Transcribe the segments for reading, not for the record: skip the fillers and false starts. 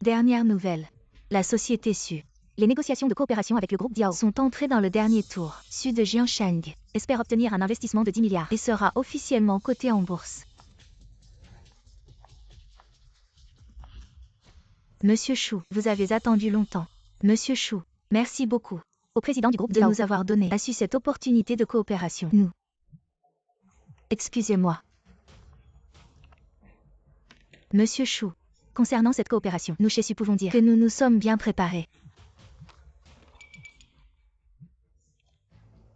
Dernière nouvelle. La société Su. Les négociations de coopération avec le groupe Diao sont entrées dans le dernier tour. Su de Jiansheng espère obtenir un investissement de 10 milliards et sera officiellement coté en bourse. Monsieur Shu, vous avez attendu longtemps. Monsieur Shu, merci beaucoup au président du groupe de nous avoir donné à Su cette opportunité de coopération. Nous. Excusez-moi. Monsieur Shu, concernant cette coopération, nous chez Su pouvons dire que nous nous sommes bien préparés.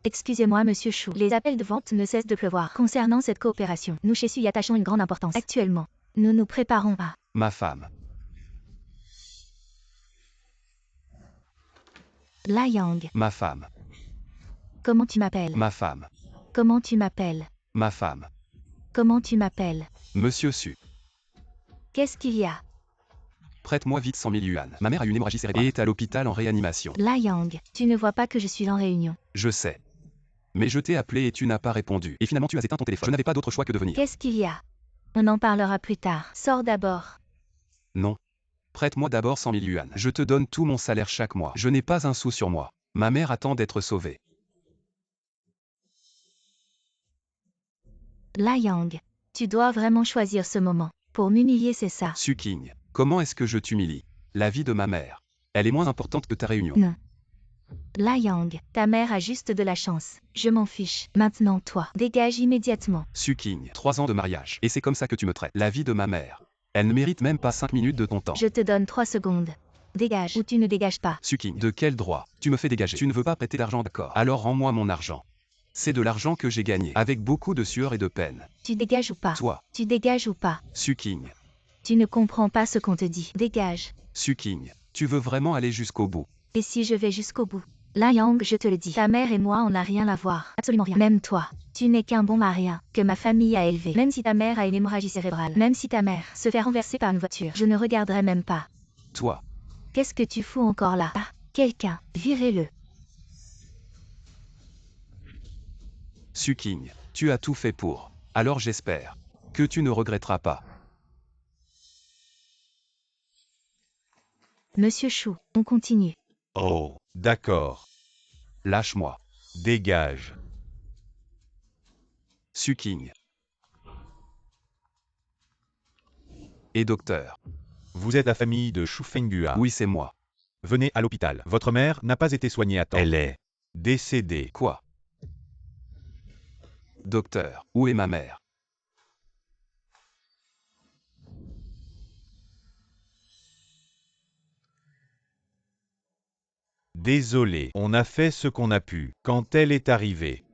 Excusez-moi Monsieur Shu, les appels de vente ne cessent de pleuvoir. Concernant cette coopération, nous chez Su y attachons une grande importance. Actuellement, nous nous préparons à... Ma femme. La Yang. Ma femme. Comment tu m'appelles? Ma femme. Comment tu m'appelles? Ma femme. Comment tu m'appelles? Monsieur Su. Qu'est-ce qu'il y a? Prête-moi vite 100 000 yuan. Ma mère a une hémorragie cérébrale et est à l'hôpital en réanimation. La Yang, tu ne vois pas que je suis en réunion. Je sais. Mais je t'ai appelé et tu n'as pas répondu. Et finalement tu as éteint ton téléphone. Je n'avais pas d'autre choix que de venir. Qu'est-ce qu'il y a? On en parlera plus tard. Sors d'abord. Non. Prête-moi d'abord 100 000 yuan. Je te donne tout mon salaire chaque mois. Je n'ai pas un sou sur moi. Ma mère attend d'être sauvée. La Yang, tu dois vraiment choisir ce moment. Pour m'humilier, c'est ça. Su King, comment est-ce que je t'humilie? La vie de ma mère. Elle est moins importante que ta réunion. Non. La Yang, ta mère a juste de la chance. Je m'en fiche. Maintenant toi, dégage immédiatement. Su King, 3 ans de mariage. Et c'est comme ça que tu me traites. La vie de ma mère. Elle ne mérite même pas 5 minutes de ton temps. Je te donne 3 secondes. Dégage ou tu ne dégages pas. Su King, de quel droit? Tu me fais dégager. Tu ne veux pas prêter d'argent, d'accord? Alors rends-moi mon argent. C'est de l'argent que j'ai gagné, avec beaucoup de sueur et de peine. Tu dégages ou pas? Toi. Tu dégages ou pas? Su King. Tu ne comprends pas ce qu'on te dit. Dégage. Su King, tu veux vraiment aller jusqu'au bout? Et si je vais jusqu'au bout? La Yang, je te le dis. Ta mère et moi, on n'a rien à voir. Absolument rien. Même toi. Tu n'es qu'un bon marien, que ma famille a élevé. Même si ta mère a une hémorragie cérébrale. Même si ta mère se fait renverser par une voiture. Je ne regarderai même pas. Toi. Qu'est-ce que tu fous encore là? Ah, quelqu'un, virez-le. Su King, tu as tout fait pour. Alors j'espère que tu ne regretteras pas. Monsieur Shu, on continue. Oh, d'accord. Lâche-moi. Dégage. Su King. Et docteur. Vous êtes la famille de Shu Fenghua. Oui, c'est moi. Venez à l'hôpital. Votre mère n'a pas été soignée à temps. Elle est décédée. Quoi? Docteur, où est ma mère? Désolé, on a fait ce qu'on a pu. Quand elle est arrivée,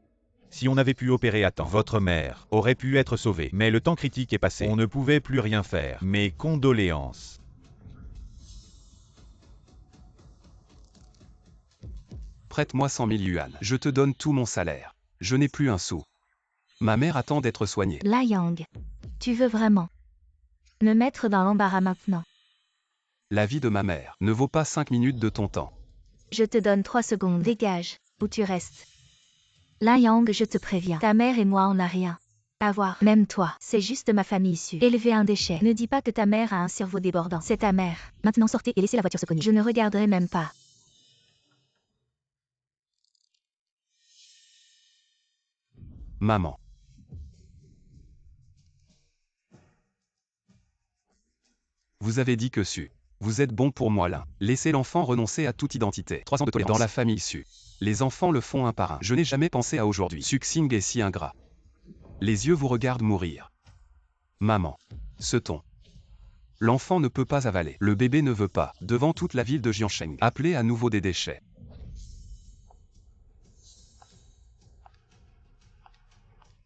si on avait pu opérer à temps, votre mère aurait pu être sauvée. Mais le temps critique est passé. On ne pouvait plus rien faire. Mes condoléances. Prête-moi 100 000 yuan. Je te donne tout mon salaire. Je n'ai plus un sou. Ma mère attend d'être soignée. La Yang, tu veux vraiment me mettre dans l'embarras maintenant? La vie de ma mère ne vaut pas 5 minutes de ton temps. Je te donne 3 secondes. Dégage, ou tu restes. La Yang, je te préviens. Ta mère et moi, on n'a rien à voir. Même toi, c'est juste ma famille issue. Élever un déchet. Ne dis pas que ta mère a un cerveau débordant. C'est ta mère. Maintenant sortez et laissez la voiture se cogner. Je ne regarderai même pas. Maman. Vous avez dit que Su. Vous êtes bon pour moi là. Laissez l'enfant renoncer à toute identité. 3 ans de tolérance. Dans la famille Su. Les enfants le font un par un. Je n'ai jamais pensé à aujourd'hui. Su Xing est si ingrat. Les yeux vous regardent mourir. Maman. Ce ton. L'enfant ne peut pas avaler. Le bébé ne veut pas. Devant toute la ville de Jiansheng. Appelez à nouveau des déchets.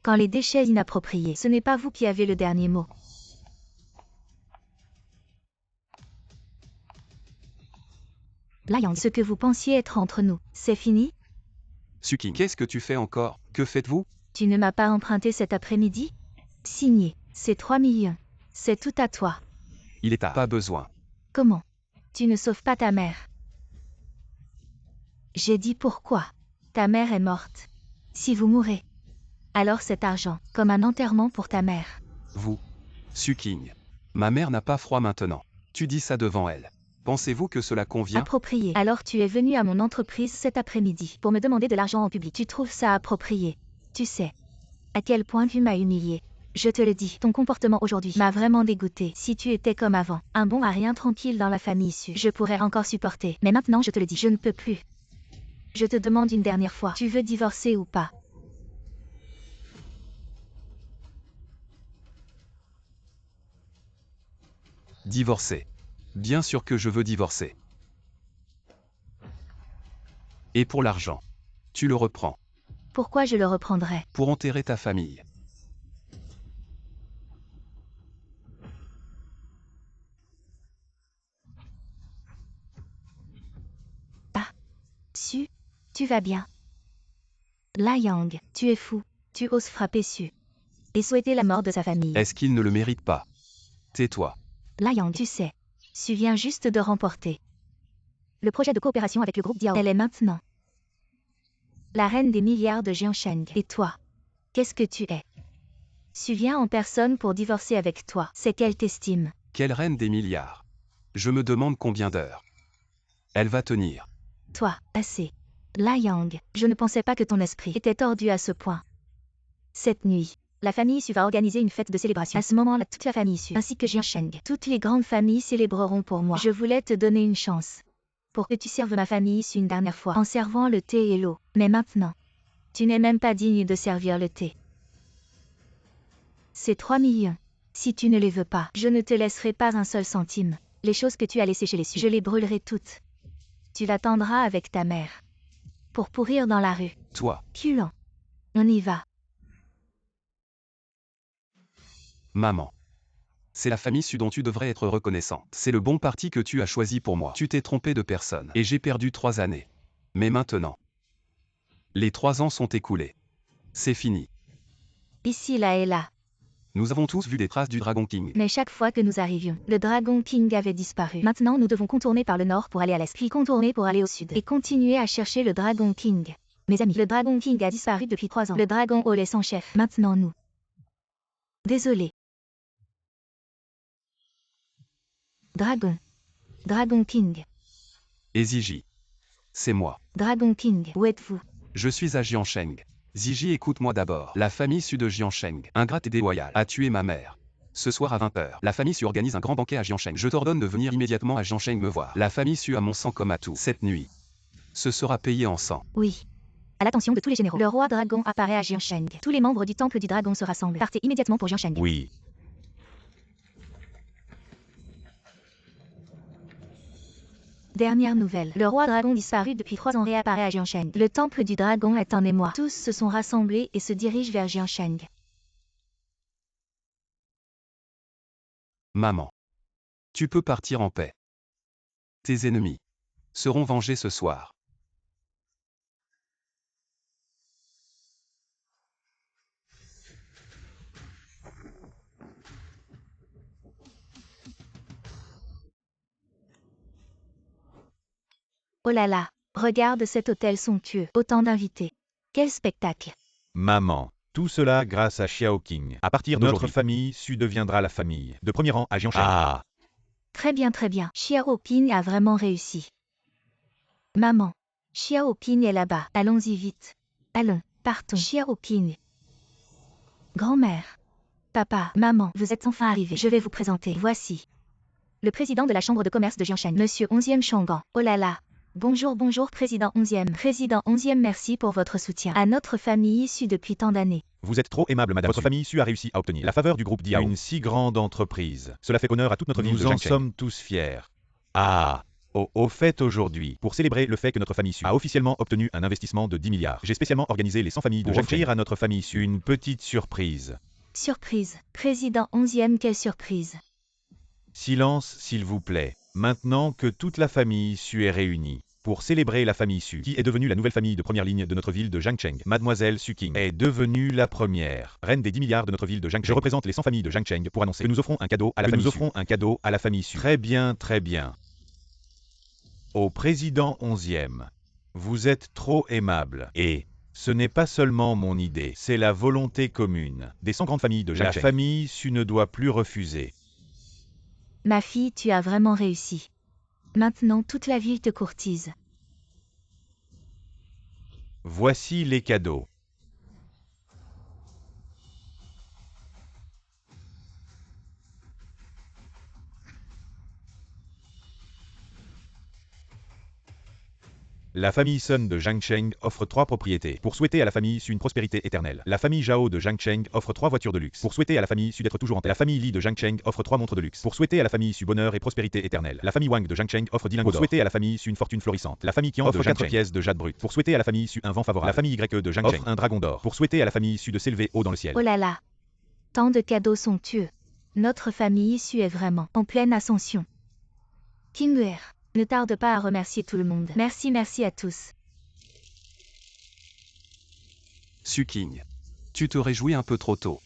Quand les déchets inappropriés, ce n'est pas vous qui avez le dernier mot. La Yang, ce que vous pensiez être entre nous, c'est fini? Su King, qu'est-ce que tu fais encore? Que faites-vous? Tu ne m'as pas emprunté cet après-midi? Signé. C'est 3 millions. C'est tout à toi. Il est à pas besoin. Comment? Tu ne sauves pas ta mère. J'ai dit pourquoi. Ta mère est morte. Si vous mourrez, alors cet argent, comme un enterrement pour ta mère. Vous. Su King. Ma mère n'a pas froid maintenant. Tu dis ça devant elle. Pensez-vous que cela convient? Approprié. Alors tu es venu à mon entreprise cet après-midi pour me demander de l'argent en public. Tu trouves ça approprié? Tu sais à quel point tu m'as humilié. Je te le dis, ton comportement aujourd'hui m'a vraiment dégoûté. Si tu étais comme avant, un bon à rien tranquille dans la famille issue, je pourrais encore supporter. Mais maintenant je te le dis, je ne peux plus. Je te demande une dernière fois, tu veux divorcer ou pas? Divorcer. Bien sûr que je veux divorcer. Et pour l'argent. Tu le reprends. Pourquoi je le reprendrais? Pour enterrer ta famille. Su, tu vas bien. La Yang, tu es fou. Tu oses frapper Su. Et souhaiter la mort de sa famille. Est-ce qu'il ne le mérite pas? Tais-toi. La Yang, tu sais. Su vient juste de remporter le projet de coopération avec le groupe Diao. Elle est maintenant la reine des milliards de Jiansheng. Et toi, qu'est-ce que tu es? Su vient en personne pour divorcer avec toi. C'est qu'elle t'estime. Quelle reine des milliards? Je me demande combien d'heures elle va tenir. Toi, assez. La Yang, je ne pensais pas que ton esprit était tordu à ce point. Cette nuit, la famille Su va organiser une fête de célébration. À ce moment-là, toute la famille Su, ainsi que Jiansheng, toutes les grandes familles célébreront pour moi. Je voulais te donner une chance pour que tu serves ma famille Su une dernière fois en servant le thé et l'eau. Mais maintenant, tu n'es même pas digne de servir le thé. C'est 3 millions. Si tu ne les veux pas, je ne te laisserai pas un seul centime. Les choses que tu as laissées chez les Su, je les brûlerai toutes. Tu l'attendras avec ta mère pour pourrir dans la rue. Toi. Culant. On y va. Maman. C'est la famille Su dont tu devrais être reconnaissante. C'est le bon parti que tu as choisi pour moi. Tu t'es trompé de personne. Et j'ai perdu 3 années. Mais maintenant, les 3 ans sont écoulés. C'est fini. Ici, là et là. Nous avons tous vu des traces du Dragon King. Mais chaque fois que nous arrivions, le Dragon King avait disparu. Maintenant, nous devons contourner par le nord pour aller à l'est, puis contourner pour aller au sud, et continuer à chercher le Dragon King. Mes amis, le Dragon King a disparu depuis 3 ans. Le Dragon Hall est son chef. Maintenant, nous. Désolé. Dragon King. Et Ziji. C'est moi. Dragon King, où êtes-vous? Je suis à Jiansheng. Ziji, écoute-moi d'abord. La famille Su de Jiansheng, ingrate et déloyale, a tué ma mère. Ce soir à 20h, la famille Su organise un grand banquet à Jiansheng. Je t'ordonne de venir immédiatement à Jiansheng me voir. La famille Su a mon sang comme atout. Cette nuit, ce sera payé en sang. Oui. À l'attention de tous les généraux, le roi dragon apparaît à Jiansheng. Tous les membres du temple du dragon se rassemblent. Partez immédiatement pour Jiansheng. Oui. Dernière nouvelle. Le roi dragon disparu depuis 3 ans réapparaît à Jiansheng. Le temple du dragon est en émoi. Tous se sont rassemblés et se dirigent vers Jiansheng. Maman. Tu peux partir en paix. Tes ennemis seront vengés ce soir. Oh là là, regarde cet hôtel somptueux. Autant d'invités. Quel spectacle. Maman. Tout cela grâce à Xiao King. À partir de notre famille, Su deviendra la famille. De premier rang à Jiansheng. Ah. Très bien, très bien. Xiao Ping a vraiment réussi. Maman. Xiao Ping est là-bas. Allons-y vite. Allons, partons. Xiao Ping. Grand-mère. Papa, maman, vous êtes enfin arrivés. Je vais vous présenter. Voici le président de la chambre de commerce de Jiansheng, Monsieur 11e Chang'an. Oh là là. Bonjour, bonjour, président 11e. Président 11e, merci pour votre soutien à notre famille issue depuis tant d'années. Vous êtes trop aimable, madame. Votre famille Su a réussi à obtenir la faveur du groupe Diao. Une si grande entreprise. Cela fait honneur à toute notre ville de Jiansheng. Nous en sommes tous fiers. Ah. Au fait aujourd'hui, pour célébrer le fait que notre famille Su a officiellement obtenu un investissement de 10 milliards, j'ai spécialement organisé les 100 familles de Jiansheng pour offrir à notre famille Su une petite surprise. Surprise. Président 11e, quelle surprise. Silence, s'il vous plaît. Maintenant que toute la famille Su est réunie, pour célébrer la famille Su, qui est devenue la nouvelle famille de première ligne de notre ville de Jiansheng, Mademoiselle Su King est devenue la première reine des 10 milliards de notre ville de Jiansheng. Je représente les 100 familles de Jiansheng pour annoncer que nous offrons un cadeau à la famille Su. Nous offrons un cadeau à la famille Su. Très bien, très bien. Au président 11e, vous êtes trop aimable. Et ce n'est pas seulement mon idée, c'est la volonté commune des 100 grandes familles de Jiansheng. La famille Su ne doit plus refuser. Ma fille, tu as vraiment réussi. Maintenant toute la ville te courtise. Voici les cadeaux. La famille Sun de Zhang Cheng offre 3 propriétés. Pour souhaiter à la famille Su une prospérité éternelle. La famille Zhao de Zhang Cheng offre 3 voitures de luxe. Pour souhaiter à la famille Su d'être toujours en tête. La famille Li de Zhang Cheng offre 3 montres de luxe. Pour souhaiter à la famille Su bonheur et prospérité éternelle. La famille Wang de Zhang Cheng offre 10 lingots d'or. Pour souhaiter à la famille Su une fortune florissante. La famille Qian offre 4 pièces de jade brut. Pour souhaiter à la famille Su un vent favorable. La famille Y de Zhang Cheng offre un dragon d'or. Pour souhaiter à la famille Su de s'élever haut dans le ciel. Oh là là. Tant de cadeaux somptueux. Notre famille Su est vraiment en pleine ascension. King Uer, ne tarde pas à remercier tout le monde. Merci à tous. Su King. Tu te réjouis un peu trop tôt.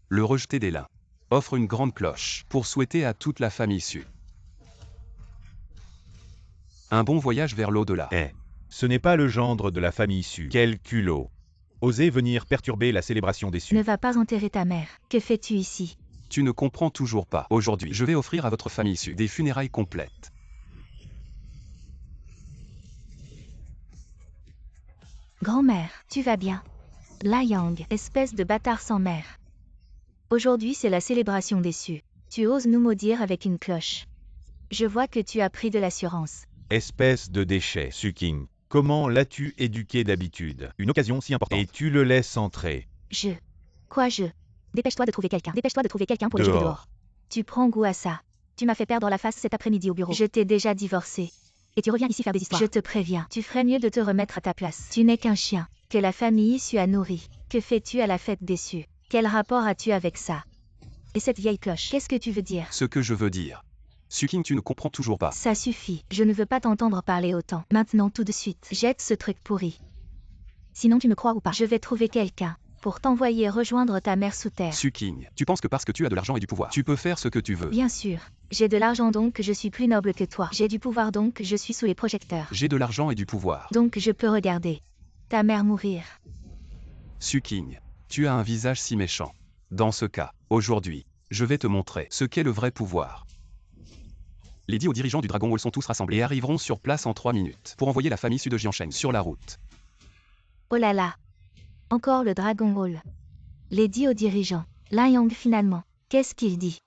Le rejeté des lins. Offre une grande cloche pour souhaiter à toute la famille Su un bon voyage vers l'au-delà. Ce n'est pas le gendre de la famille Su. Quel culot. Oser venir perturber la célébration des Su. Ne va pas enterrer ta mère. Que fais-tu ici? Tu ne comprends toujours pas. Aujourd'hui, je vais offrir à votre famille Su des funérailles complètes. Grand-mère, tu vas bien? La Yang, espèce de bâtard sans mère. Aujourd'hui c'est la célébration des Su. Tu oses nous maudire avec une cloche. Je vois que tu as pris de l'assurance. Espèce de déchet, Su King. Comment l'as-tu éduqué d'habitude? Une occasion si importante. Et tu le laisses entrer. Quoi je? Dépêche-toi de trouver quelqu'un. Dépêche-toi de trouver quelqu'un pour le jeter dehors. Tu prends goût à ça. Tu m'as fait perdre la face cet après-midi au bureau. Je t'ai déjà divorcé. Et tu reviens ici faire des histoires. Je te préviens, tu ferais mieux de te remettre à ta place. Tu n'es qu'un chien, que la famille Su a nourri. Que fais-tu à la fête des Su? Quel rapport as-tu avec ça? Et cette vieille cloche, qu'est-ce que tu veux dire? Ce que je veux dire. Su King, tu ne comprends toujours pas. Ça suffit, je ne veux pas t'entendre parler autant. Maintenant tout de suite, jette ce truc pourri. Sinon tu me crois ou pas? Je vais trouver quelqu'un pour t'envoyer rejoindre ta mère sous terre. Su King, tu penses que parce que tu as de l'argent et du pouvoir, tu peux faire ce que tu veux. Bien sûr. J'ai de l'argent donc je suis plus noble que toi. J'ai du pouvoir donc je suis sous les projecteurs. J'ai de l'argent et du pouvoir. Donc je peux regarder ta mère mourir. Su King, tu as un visage si méchant. Dans ce cas, aujourd'hui, je vais te montrer ce qu'est le vrai pouvoir. Les 10 hauts dirigeants du Dragon Hall sont tous rassemblés et arriveront sur place en 3 minutes pour envoyer la famille Su de Jiansheng sur la route. Oh là là. Encore le Dragon Hall. Les 10 hauts dirigeants. La Yang finalement. Qu'est-ce qu'il dit?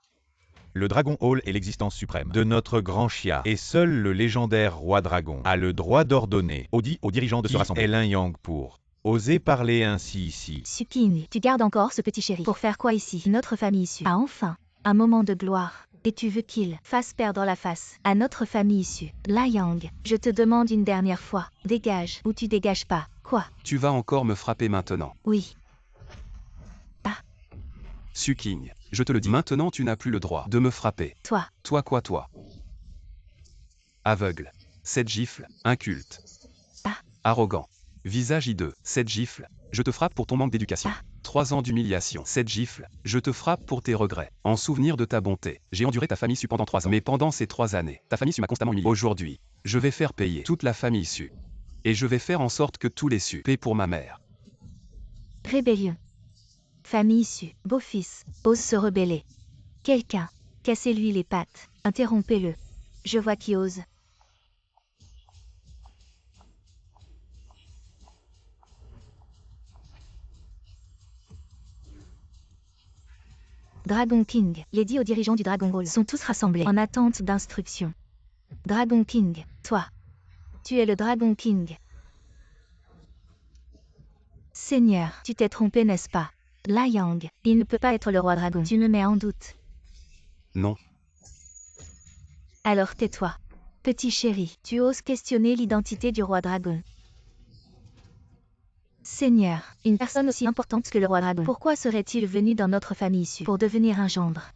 Le Dragon Hall est l'existence suprême de notre grand Xia. Et seul le légendaire roi dragon a le droit d'ordonner aux dirigeants de se rassembler. Et Lin Yang pour oser parler ainsi ici. Su King, tu gardes encore ce petit chéri. Pour faire quoi ici? Notre famille Su a enfin un moment de gloire. Et tu veux qu'il fasse perdre la face à notre famille Su. La Yang, je te demande une dernière fois. Dégage ou tu dégages pas. Quoi? Tu vas encore me frapper maintenant. Oui. Su King, je te le dis maintenant, tu n'as plus le droit de me frapper. Toi. Toi quoi toi? Aveugle. Cette gifle, inculte. Arrogant. Visage hideux. Cette gifle, je te frappe pour ton manque d'éducation. 3 ans d'humiliation. Cette gifle, je te frappe pour tes regrets. En souvenir de ta bonté, j'ai enduré ta famille Su pendant 3 ans. Mais pendant ces 3 années, ta famille Su m'a constamment humilié. Aujourd'hui, je vais faire payer toute la famille Su. Et je vais faire en sorte que tous les Su paient pour ma mère. Rébellion. Famille Su, beau-fils, ose se rebeller. Quelqu'un, cassez-lui les pattes, interrompez-le. Je vois qui ose. Dragon King, les 10 hauts dirigeants du Dragon Hall sont tous rassemblés en attente d'instructions. Dragon King, toi. Tu es le Dragon King. Seigneur, tu t'es trompé, n'est-ce pas? La Yang, il ne peut pas être le roi dragon. Tu me mets en doute. Non. Alors tais-toi. Petit chéri, tu oses questionner l'identité du roi dragon. Seigneur, une personne aussi importante que le roi dragon. Pourquoi serait-il venu dans notre famille Su pour devenir un gendre?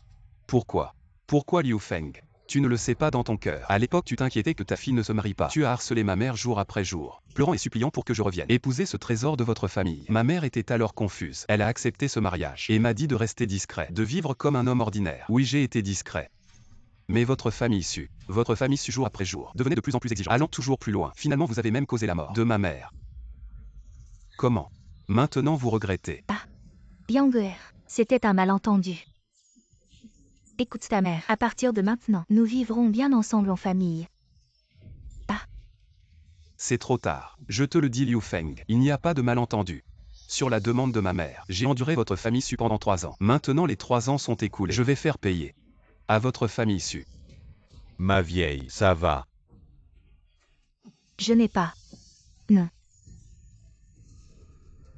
Pourquoi? Pourquoi Liu Feng? Tu ne le sais pas dans ton cœur. À l'époque, tu t'inquiétais que ta fille ne se marie pas. Tu as harcelé ma mère jour après jour, pleurant et suppliant pour que je revienne épouser ce trésor de votre famille. Ma mère était alors confuse. Elle a accepté ce mariage et m'a dit de rester discret, de vivre comme un homme ordinaire. Oui, j'ai été discret. Mais votre famille sue jour après jour, devenait de plus en plus exigeante, allant toujours plus loin. Finalement vous avez même causé la mort de ma mère. Comment? Maintenant vous regrettez. Yang, c'était un malentendu. Écoute ta mère, à partir de maintenant, nous vivrons bien ensemble en famille. C'est trop tard. Je te le dis Liu Feng, il n'y a pas de malentendu. Sur la demande de ma mère, j'ai enduré votre famille sue pendant 3 ans. Maintenant les 3 ans sont écoulés. Je vais faire payer à votre famille sue. Ma vieille, ça va. Je n'ai pas. Non.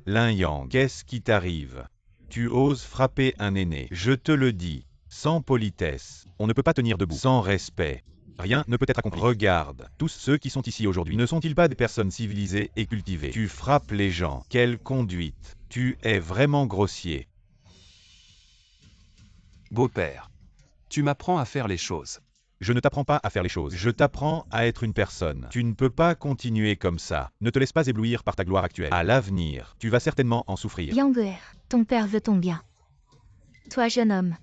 Lin Yang, qu'est-ce qui t'arrive? Tu oses frapper un aîné, je te le dis. Sans politesse, on ne peut pas tenir debout. Sans respect, rien ne peut être accompli. Regarde, tous ceux qui sont ici aujourd'hui ne sont-ils pas des personnes civilisées et cultivées? Tu frappes les gens. Quelle conduite! Tu es vraiment grossier. Beau-père, tu m'apprends à faire les choses. Je ne t'apprends pas à faire les choses, je t'apprends à être une personne. Tu ne peux pas continuer comme ça. Ne te laisse pas éblouir par ta gloire actuelle. À l'avenir, tu vas certainement en souffrir. Yang, ton père veut ton bien. Toi, jeune homme,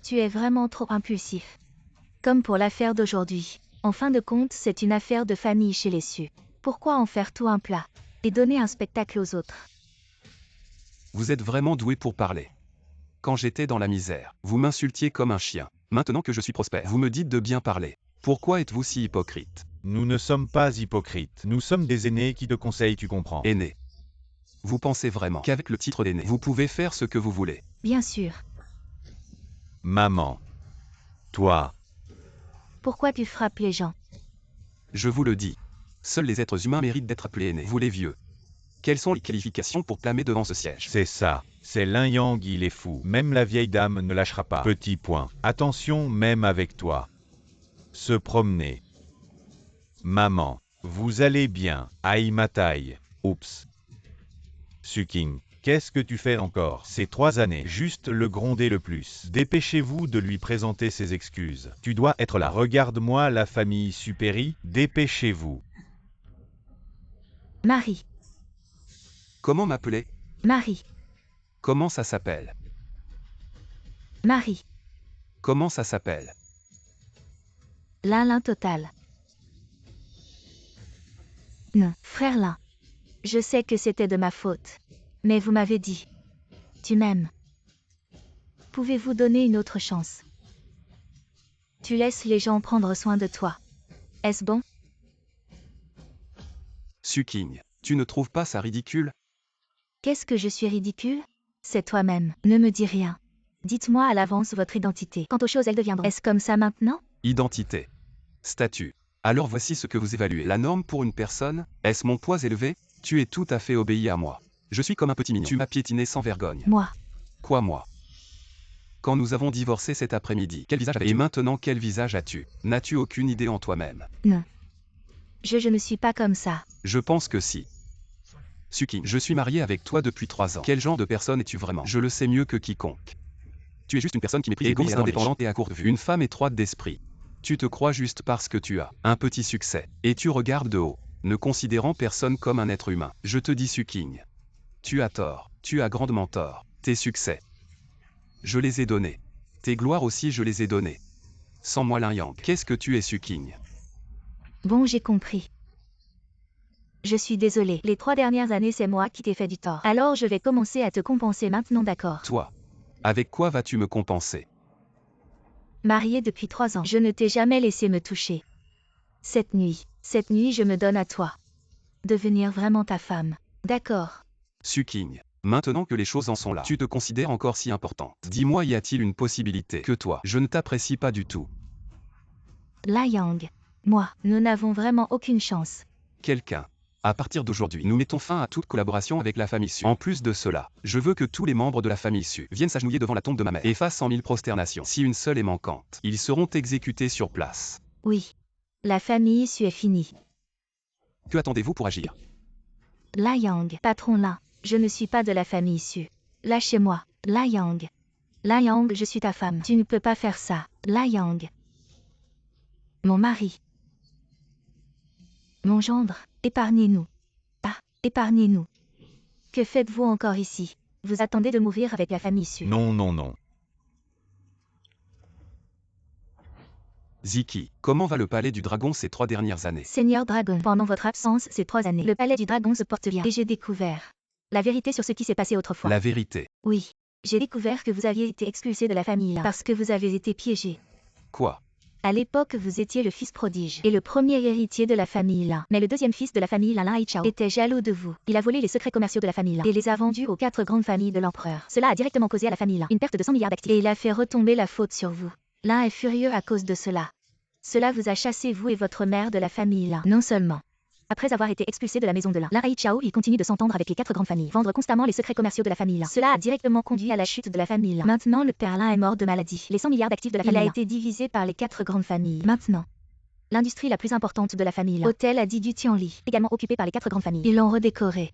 tu es vraiment trop impulsif. Comme pour l'affaire d'aujourd'hui. En fin de compte, c'est une affaire de famille chez les Su. Pourquoi en faire tout un plat et donner un spectacle aux autres? Vous êtes vraiment doué pour parler. Quand j'étais dans la misère, vous m'insultiez comme un chien. Maintenant que je suis prospère, vous me dites de bien parler. Pourquoi êtes-vous si hypocrite? Nous ne sommes pas hypocrites. Nous sommes des aînés qui te conseillent, tu comprends. Aîné. Vous pensez vraiment qu'avec le titre d'aîné, vous pouvez faire ce que vous voulez? Bien sûr. Maman. Toi. Pourquoi tu frappes les gens? Je vous le dis. Seuls les êtres humains méritent d'être appelés aînés. Vous les vieux. Quelles sont les qualifications pour clamer devant ce siège? C'est ça. C'est Lin Yang, il est fou. Même la vieille dame ne lâchera pas. Petit point. Attention même avec toi. Se promener. Maman. Vous allez bien. Aïe ma taille. Oups. Suking. Qu'est-ce que tu fais encore? Ces 3 années, juste le gronder le plus. Dépêchez-vous de lui présenter ses excuses. Tu dois être là. Regarde-moi la famille Supéry. Dépêchez-vous. Marie. Comment m'appeler? Marie. Comment ça s'appelle? Marie. Comment ça s'appelle? Lin total. Non, frère Lin. Je sais que c'était de ma faute. Mais vous m'avez dit. Tu m'aimes. Pouvez-vous donner une autre chance? Tu laisses les gens prendre soin de toi. Est-ce bon? Suking, tu ne trouves pas ça ridicule? Qu'est-ce que je suis ridicule? C'est toi-même. Ne me dis rien. Dites-moi à l'avance votre identité. Quant aux choses, elles deviendront. Est-ce comme ça maintenant? Identité. Statut. Alors voici ce que vous évaluez. La norme pour une personne, est-ce mon poids élevé? Tu es tout à fait obéi à moi. Je suis comme un petit mignon. Tu m'as piétiné sans vergogne. Moi. Quoi moi? Quand nous avons divorcé cet après-midi, quel visage avais-tu? Et maintenant quel visage as-tu? N'as-tu aucune idée en toi-même? Non. Je ne suis pas comme ça. Je pense que si. Suking, je suis marié avec toi depuis 3 ans. Quel genre de personne es-tu vraiment? Je le sais mieux que quiconque. Tu es juste une personne qui méprise égoïste, indépendante et à courte vue. Une femme étroite d'esprit. Tu te crois juste parce que tu as un petit succès. Et tu regardes de haut, ne considérant personne comme un être humain. Je te dis Suking. Tu as tort. Tu as grandement tort. Tes succès, je les ai donnés. Tes gloires aussi je les ai données. Sans moi Lin Yang, qu'est-ce que tu es Suking? Bon, j'ai compris. Je suis désolée. Les 3 dernières années, c'est moi qui t'ai fait du tort. Alors je vais commencer à te compenser maintenant, d'accord? Toi, avec quoi vas-tu me compenser? Mariée depuis 3 ans, je ne t'ai jamais laissé me toucher. Cette nuit, je me donne à toi. Devenir vraiment ta femme. D'accord. Suking, maintenant que les choses en sont là, tu te considères encore si importante. Dis-moi, y a-t-il une possibilité que toi, je ne t'apprécie pas du tout? Lin Yang. Moi, nous n'avons vraiment aucune chance. Quelqu'un. À partir d'aujourd'hui, nous mettons fin à toute collaboration avec la famille Su. En plus de cela, je veux que tous les membres de la famille Su viennent s'agenouiller devant la tombe de ma mère et fassent 100 000 prosternations. Si une seule est manquante, ils seront exécutés sur place. Oui. La famille Su est finie. Que attendez-vous pour agir? Lin Yang. Patron Lin, je ne suis pas de la famille Su. Lâchez-moi. Lin Yang. Lin Yang, je suis ta femme. Tu ne peux pas faire ça. Lin Yang. Mon mari. Mon gendre, épargnez-nous. Ah, épargnez-nous. Que faites-vous encore ici? Vous attendez de mourir avec la famille Su. Non, non, non. Ziki, comment va le palais du dragon ces 3 dernières années? Seigneur Dragon, pendant votre absence ces 3 années, le palais du dragon se porte bien. Et j'ai découvert la vérité sur ce qui s'est passé autrefois. La vérité. Oui. J'ai découvert que vous aviez été expulsé de la famille là, parce que vous avez été piégé. Quoi? À l'époque, vous étiez le fils prodige et le premier héritier de la famille Lin. Mais le deuxième fils de la famille Lin, Lin Haichao, était jaloux de vous. Il a volé les secrets commerciaux de la famille Lin et les a vendus aux 4 grandes familles de l'empereur. Cela a directement causé à la famille Lin une perte de 100 milliards d'actifs. Et il a fait retomber la faute sur vous. Lin est furieux à cause de cela. Cela vous a chassé vous et votre mère de la famille Lin. Non seulement. Après avoir été expulsé de la maison de Lin Haichao, il continue de s'entendre avec les 4 grandes familles, vendre constamment les secrets commerciaux de la famille Lin. Cela a directement conduit à la chute de la famille Lin. Maintenant, le père Lin est mort de maladie. Les 100 milliards d'actifs de la famille Lin a été divisé par les 4 grandes familles. Maintenant, l'industrie la plus importante de la famille Lin, Hôtel a dit du Tianli, également occupé par les 4 grandes familles. Ils l'ont redécoré.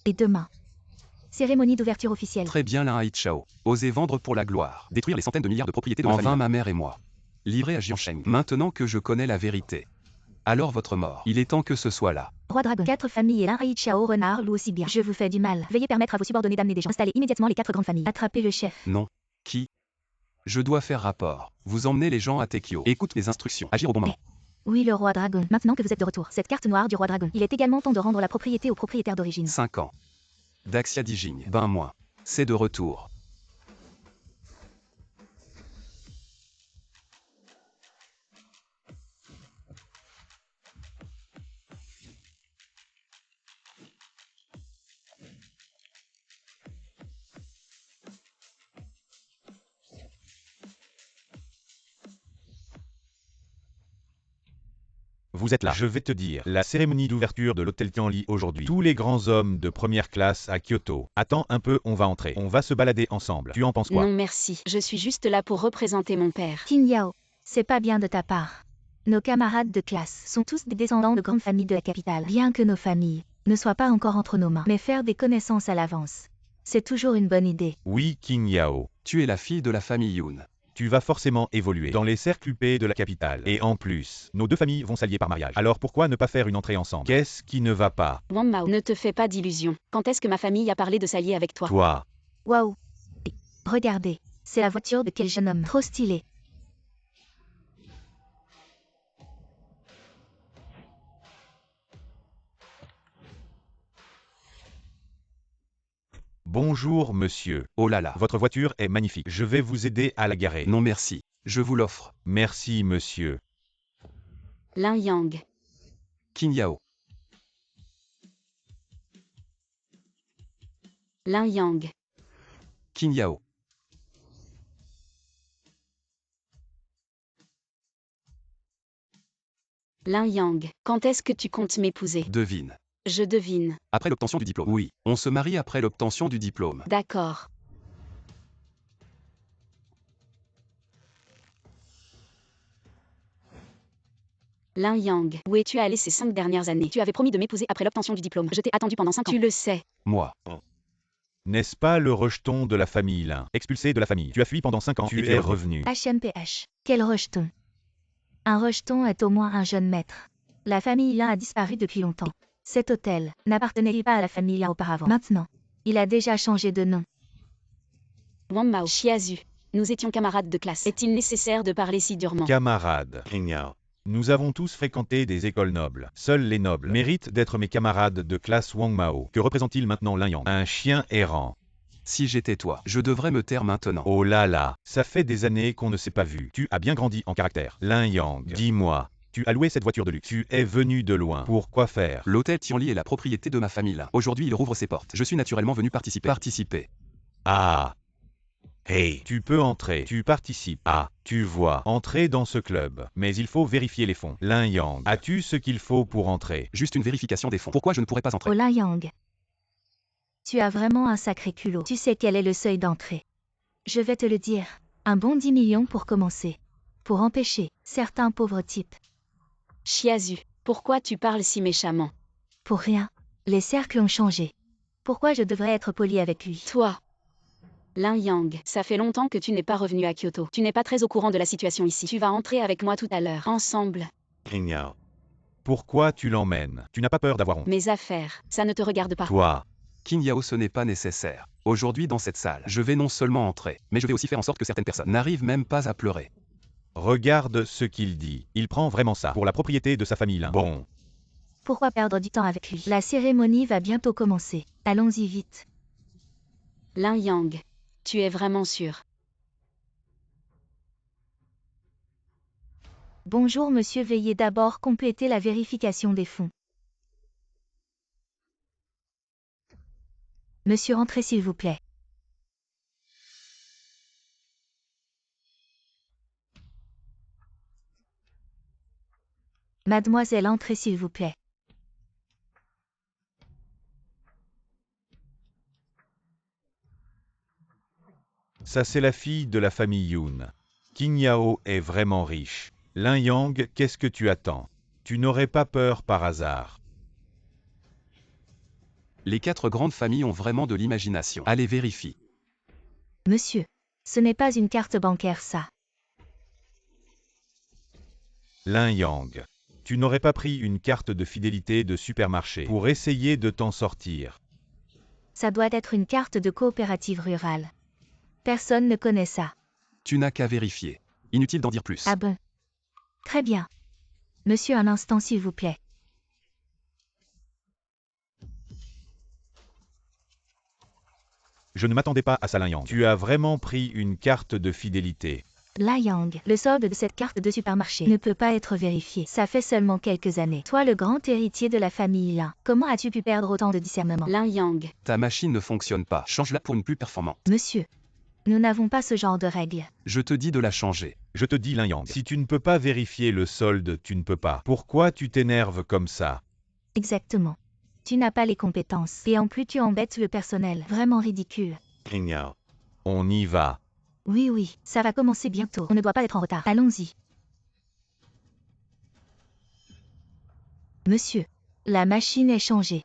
Et demain, cérémonie d'ouverture officielle. Très bien Lin Haichao. Osez vendre pour la gloire. Détruire les centaines de milliards de propriétés de la famille. En vain ma mère et moi. Livré à Jiansheng. Maintenant que je connais la vérité. Alors votre mort. Il est temps que ce soit là. Roi Dragon, 4 familles et Lin Haichao renard loup aussi bien. Je vous fais du mal. Veuillez permettre à vos subordonnés d'amener des gens. Installez immédiatement les 4 grandes familles. Attrapez le chef. Non. Qui? Je dois faire rapport. Vous emmenez les gens à Tekyo. Écoute mes instructions. Agir au bon moment. Oui, le roi Dragon. Maintenant que vous êtes de retour, cette carte noire du roi Dragon. Il est également temps de rendre la propriété aux propriétaires d'origine. 5 ans. Daxia Dijing. Ben moins. C'est de retour. Vous êtes là. Je vais te dire, la cérémonie d'ouverture de l'hôtel Tianli aujourd'hui. Tous les grands hommes de première classe à Kyoto. Attends un peu, on va entrer. On va se balader ensemble. Tu en penses quoi? Non merci, je suis juste là pour représenter mon père. Qin Yao, c'est pas bien de ta part. Nos camarades de classe sont tous des descendants de grandes familles de la capitale. Bien que nos familles ne soient pas encore entre nos mains, mais faire des connaissances à l'avance, c'est toujours une bonne idée. Oui, Qin Yao. Tu es la fille de la famille Yun. Tu vas forcément évoluer dans les cercles huppés de la capitale. Et en plus, nos 2 familles vont s'allier par mariage. Alors pourquoi ne pas faire une entrée ensemble? Qu'est-ce qui ne va pas? Wang Mao, ne te fais pas d'illusions. Quand est-ce que ma famille a parlé de s'allier avec toi? Toi. Waouh. Regardez, c'est la voiture de quel jeune homme. Trop stylé. Bonjour monsieur. Oh là là. Votre voiture est magnifique. Je vais vous aider à la garer. Non merci. Je vous l'offre. Merci monsieur. Lin Yang. Qin Yao. Lin Yang. Qin Yao. Lin Yang. Quand est-ce que tu comptes m'épouser? Devine. Je devine. Après l'obtention du diplôme. Oui. On se marie après l'obtention du diplôme. D'accord. Lin Yang. Où es-tu allé ces 5 dernières années? Tu avais promis de m'épouser après l'obtention du diplôme. Je t'ai attendu pendant 5 ans. Tu le sais. Moi. N'est-ce pas le rejeton de la famille Lin? Expulsé de la famille. Tu as fui pendant 5 ans. Tu es revenu. HMPH. Quel rejeton? Un rejeton est au moins un jeune maître. La famille Lin a disparu depuis longtemps. Cet hôtel n'appartenait pas à la famille Lin auparavant. Maintenant, il a déjà changé de nom. Wang Mao. Chiazu. Nous étions camarades de classe. Est-il nécessaire de parler si durement? Camarades. Nous avons tous fréquenté des écoles nobles. Seuls les nobles méritent d'être mes camarades de classe Wang Mao. Que représente-t-il maintenant Lin Yang? Un chien errant. Si j'étais toi, je devrais me taire maintenant. Oh là là, ça fait des années qu'on ne s'est pas vu. Tu as bien grandi en caractère. Lin Yang, dis-moi, tu as loué cette voiture de luxe. Tu es venu de loin. Pour quoi faire? L'hôtel Tianli est la propriété de ma famille là. Aujourd'hui il rouvre ses portes. Je suis naturellement venu participer. Ah. Hey, tu peux entrer. Tu participes. Ah, tu vois, entrer dans ce club. Mais il faut vérifier les fonds. Lin Yang, as-tu ce qu'il faut pour entrer? Juste une vérification des fonds. Pourquoi je ne pourrais pas entrer? Oh Lin Yang. Tu as vraiment un sacré culot. Tu sais quel est le seuil d'entrée? Je vais te le dire. Un bon 10 millions pour commencer. Pour empêcher certains pauvres types. Chiazu. Pourquoi tu parles si méchamment? Pour rien. Les cercles ont changé. Pourquoi je devrais être poli avec lui? Toi. Lin Yang, ça fait longtemps que tu n'es pas revenu à Kyoto. Tu n'es pas très au courant de la situation ici. Tu vas entrer avec moi tout à l'heure. Ensemble. Pourquoi tu l'emmènes? Tu n'as pas peur d'avoir honte? Mes affaires, ça ne te regarde pas. Toi. Qin Yao, ce n'est pas nécessaire. Aujourd'hui dans cette salle, je vais non seulement entrer, mais je vais aussi faire en sorte que certaines personnes n'arrivent même pas à pleurer. Regarde ce qu'il dit. Il prend vraiment ça pour la propriété de sa famille Lin. Bon. Pourquoi perdre du temps avec lui? La cérémonie va bientôt commencer. Allons-y vite. Lin Yang. Tu es vraiment sûr? Bonjour monsieur, veuillez d'abord compléter la vérification des fonds. Monsieur, entrez s'il vous plaît. Mademoiselle, entrez s'il vous plaît. Ça c'est la fille de la famille Yoon. King Yao est vraiment riche. Lin Yang, qu'est-ce que tu attends? Tu n'aurais pas peur par hasard? Les 4 grandes familles ont vraiment de l'imagination. Allez, vérifie. Monsieur, ce n'est pas une carte bancaire ça. Lin Yang, tu n'aurais pas pris une carte de fidélité de supermarché pour essayer de t'en sortir? Ça doit être une carte de coopérative rurale. Personne ne connaît ça. Tu n'as qu'à vérifier. Inutile d'en dire plus. Ah bon? Très bien. Monsieur, un instant s'il vous plaît. Je ne m'attendais pas à ça, Lin Yang. Tu as vraiment pris une carte de fidélité. Lin Yang, le solde de cette carte de supermarché ne peut pas être vérifié. Ça fait seulement quelques années. Toi, le grand héritier de la famille Lin, comment as-tu pu perdre autant de discernement? Lin Yang. Ta machine ne fonctionne pas. Change-la pour une plus performante. Monsieur, nous n'avons pas ce genre de règles. Je te dis de la changer. Je te dis, Lin Yang, si tu ne peux pas vérifier le solde, tu ne peux pas. Pourquoi tu t'énerves comme ça? Exactement. Tu n'as pas les compétences. Et en plus tu embêtes le personnel. Vraiment ridicule. King Yao. On y va. Oui, oui, ça va commencer bientôt. On ne doit pas être en retard. Allons-y. Monsieur, la machine est changée.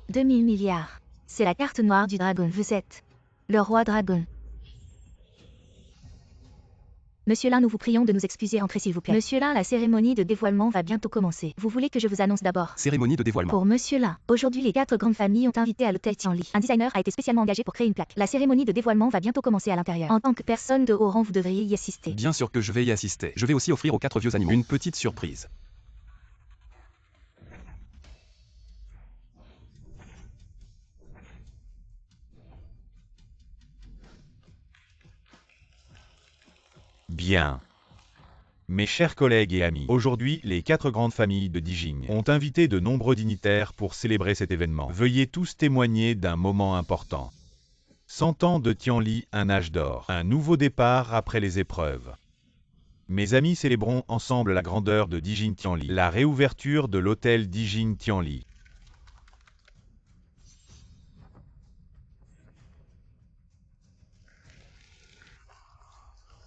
2000 milliards. C'est la carte noire du dragon. Vous êtes le roi dragon. Monsieur Lin, nous vous prions de nous excuser. Entrez s'il vous plaît. Monsieur Lin, la cérémonie de dévoilement va bientôt commencer. Vous voulez que je vous annonce d'abord? Cérémonie de dévoilement. Pour Monsieur Lin, aujourd'hui les 4 grandes familles ont invité à l'hôtel Tianli. Un designer a été spécialement engagé pour créer une plaque. La cérémonie de dévoilement va bientôt commencer à l'intérieur. En tant que personne de haut rang, vous devriez y assister. Bien sûr que je vais y assister. Je vais aussi offrir aux 4 vieux animaux une petite surprise. Bien. Mes chers collègues et amis, aujourd'hui, les 4 grandes familles de Dijing ont invité de nombreux dignitaires pour célébrer cet événement. Veuillez tous témoigner d'un moment important. 100 ans de Tianli, un âge d'or. Un nouveau départ après les épreuves. Mes amis, célébrons ensemble la grandeur de Dijing Tianli, la réouverture de l'hôtel Dijing Tianli.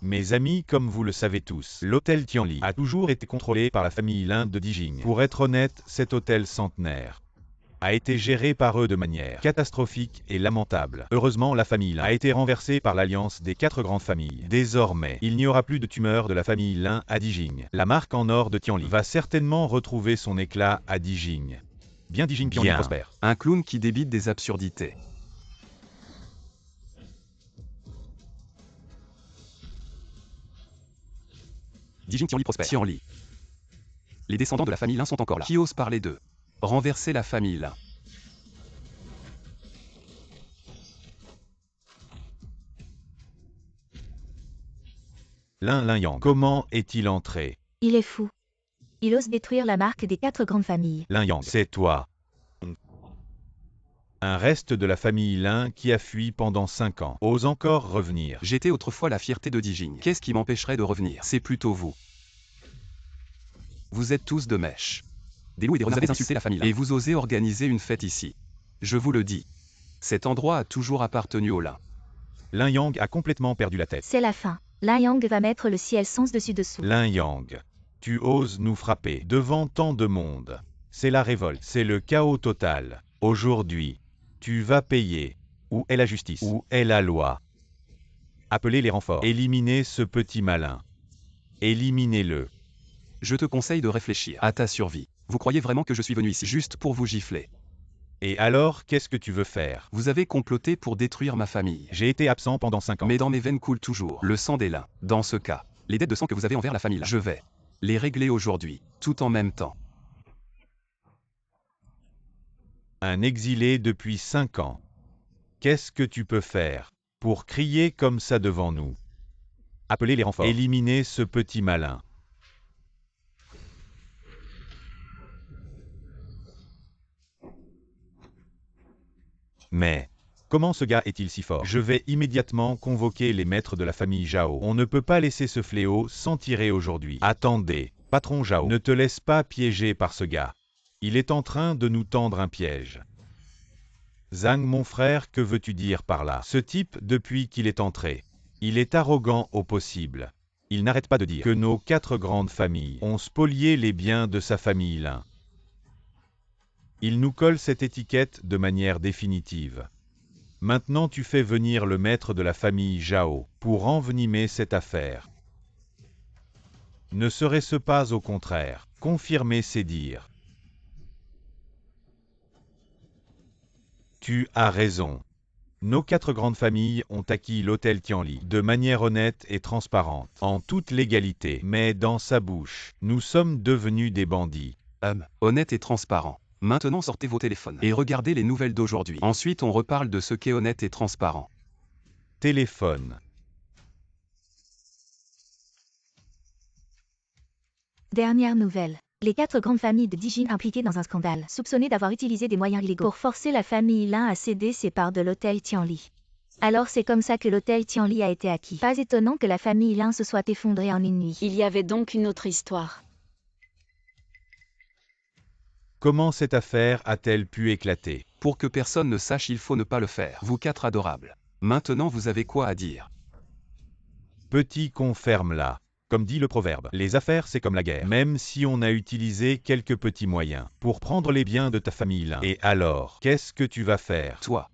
Mes amis, comme vous le savez tous, l'hôtel Tianli a toujours été contrôlé par la famille Lin de Dijing. Pour être honnête, cet hôtel centenaire a été géré par eux de manière catastrophique et lamentable. Heureusement, la famille Lin a été renversée par l'alliance des 4 grandes familles. Désormais, il n'y aura plus de tumeur de la famille Lin à Dijing. La marque en or de Tianli va certainement retrouver son éclat à Dijing. Bien Dijing Tianli prospère. Un clown qui débite des absurdités. Dijing Tianli prospère. Tianli. Les descendants de la famille Lin sont encore là. Qui ose parler d'eux? Renverser la famille Lin. Lin Yang, comment est-il entré? Il est fou. Il ose détruire la marque des 4 grandes familles. Lin Yang, c'est toi. Un reste de la famille Lin qui a fui pendant 5 ans, ose encore revenir. J'étais autrefois la fierté de Dijing. Qu'est-ce qui m'empêcherait de revenir? C'est plutôt vous. Vous êtes tous de mèche. Des loups et des renards, vous avez insulté la famille Lin. Et vous osez organiser une fête ici. Je vous le dis. Cet endroit a toujours appartenu aux Lin. Lin Yang a complètement perdu la tête. C'est la fin. Lin Yang va mettre le ciel sens dessus-dessous. Lin Yang, tu oses nous frapper devant tant de monde. C'est la révolte, c'est le chaos total. Aujourd'hui, tu vas payer. Où est la justice? Où est la loi? Appelez les renforts. Éliminez ce petit malin. Éliminez-le. Je te conseille de réfléchir à ta survie. Vous croyez vraiment que je suis venu ici juste pour vous gifler? Et alors, qu'est-ce que tu veux faire? Vous avez comploté pour détruire ma famille. J'ai été absent pendant 5 ans. Mais dans mes veines coule toujours le sang des lins. Dans ce cas, les dettes de sang que vous avez envers la famille Lin, je vais les régler aujourd'hui, tout en même temps. Un exilé depuis 5 ans. Qu'est-ce que tu peux faire pour crier comme ça devant nous? Appelez les renforts. Éliminez ce petit malin. Mais, comment ce gars est-il si fort? Je vais immédiatement convoquer les maîtres de la famille Zhao. On ne peut pas laisser ce fléau s'en tirer aujourd'hui. Attendez, patron Zhao, ne te laisse pas piéger par ce gars. Il est en train de nous tendre un piège. Zhang, mon frère, que veux-tu dire par là? Ce type, depuis qu'il est entré, il est arrogant au possible. Il n'arrête pas de dire que nos 4 grandes familles ont spolié les biens de sa famille Lin. Il nous colle cette étiquette de manière définitive. Maintenant tu fais venir le maître de la famille Zhao pour envenimer cette affaire. Ne serait-ce pas au contraire confirmer ses dires? Tu as raison. Nos 4 grandes familles ont acquis l'hôtel Tianli de manière honnête et transparente, en toute légalité. Mais dans sa bouche, nous sommes devenus des bandits. Honnête et transparent. Maintenant sortez vos téléphones et regardez les nouvelles d'aujourd'hui. Ensuite on reparle de ce qu'est honnête et transparent. Téléphone. Dernière nouvelle. Les 4 grandes familles de Dijin impliquées dans un scandale, soupçonnées d'avoir utilisé des moyens illégaux pour forcer la famille Lin à céder ses parts de l'hôtel Tianli. Alors c'est comme ça que l'hôtel Tianli a été acquis. Pas étonnant que la famille Lin se soit effondrée en une nuit. Il y avait donc une autre histoire. Comment cette affaire a-t-elle pu éclater? Pour que personne ne sache, il faut ne pas le faire. Vous 4 adorables. Maintenant vous avez quoi à dire? Petit con ferme là. Comme dit le proverbe, les affaires c'est comme la guerre. Même si on a utilisé quelques petits moyens pour prendre les biens de ta famille Lin. Et alors, qu'est-ce que tu vas faire? Toi.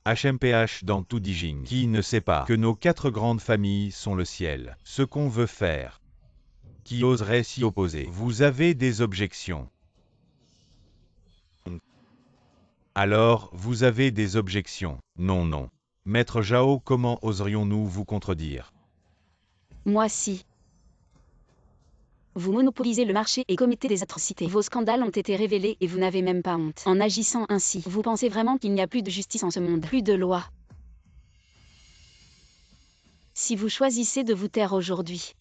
HMPH dans tout Dijin. Qui ne sait pas que nos 4 grandes familles sont le ciel? Ce qu'on veut faire. Qui oserait s'y opposer? Vous avez des objections. Alors, vous avez des objections. Non, non. Maître Zhao, comment oserions-nous vous contredire? Moi si. Vous monopolisez le marché et commettez des atrocités. Vos scandales ont été révélés et vous n'avez même pas honte. En agissant ainsi, vous pensez vraiment qu'il n'y a plus de justice en ce monde, plus de loi. Si vous choisissez de vous taire aujourd'hui,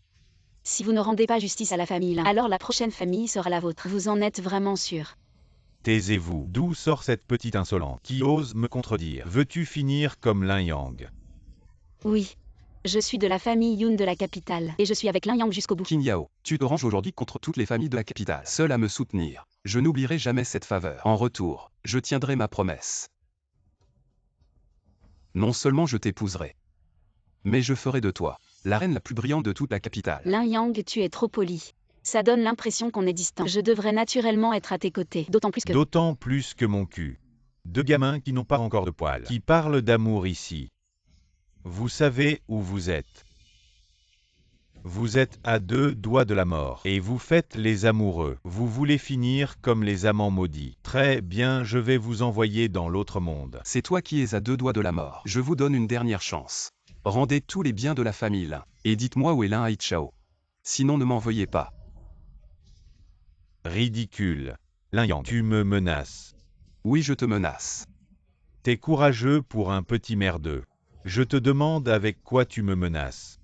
si vous ne rendez pas justice à la famille Lin, alors la prochaine famille sera la vôtre. Vous en êtes vraiment sûr? Taisez-vous. D'où sort cette petite insolente qui ose me contredire? Veux-tu finir comme Lin Yang? Oui. Je suis de la famille Yun de la capitale, et je suis avec Lin Yang jusqu'au bout. Qin Yao, tu te ranges aujourd'hui contre toutes les familles de la capitale, seul à me soutenir. Je n'oublierai jamais cette faveur. En retour, je tiendrai ma promesse. Non seulement je t'épouserai, mais je ferai de toi la reine la plus brillante de toute la capitale. Lin Yang, tu es trop poli. Ça donne l'impression qu'on est distant. Je devrais naturellement être à tes côtés, d'autant plus que... D'autant plus que mon cul. 2 gamins qui n'ont pas encore de poils, qui parlent d'amour ici. Vous savez où vous êtes. Vous êtes à 2 doigts de la mort, et vous faites les amoureux. Vous voulez finir comme les amants maudits. Très bien, je vais vous envoyer dans l'autre monde. C'est toi qui es à 2 doigts de la mort. Je vous donne une dernière chance. Rendez tous les biens de la famille Lin, et dites-moi où est Lin Haichao. Sinon ne m'en veuillez pas. Ridicule. Lin Yang, tu me menaces. Oui, je te menace. T'es courageux pour un petit merdeux. Je te demande avec quoi tu me menaces.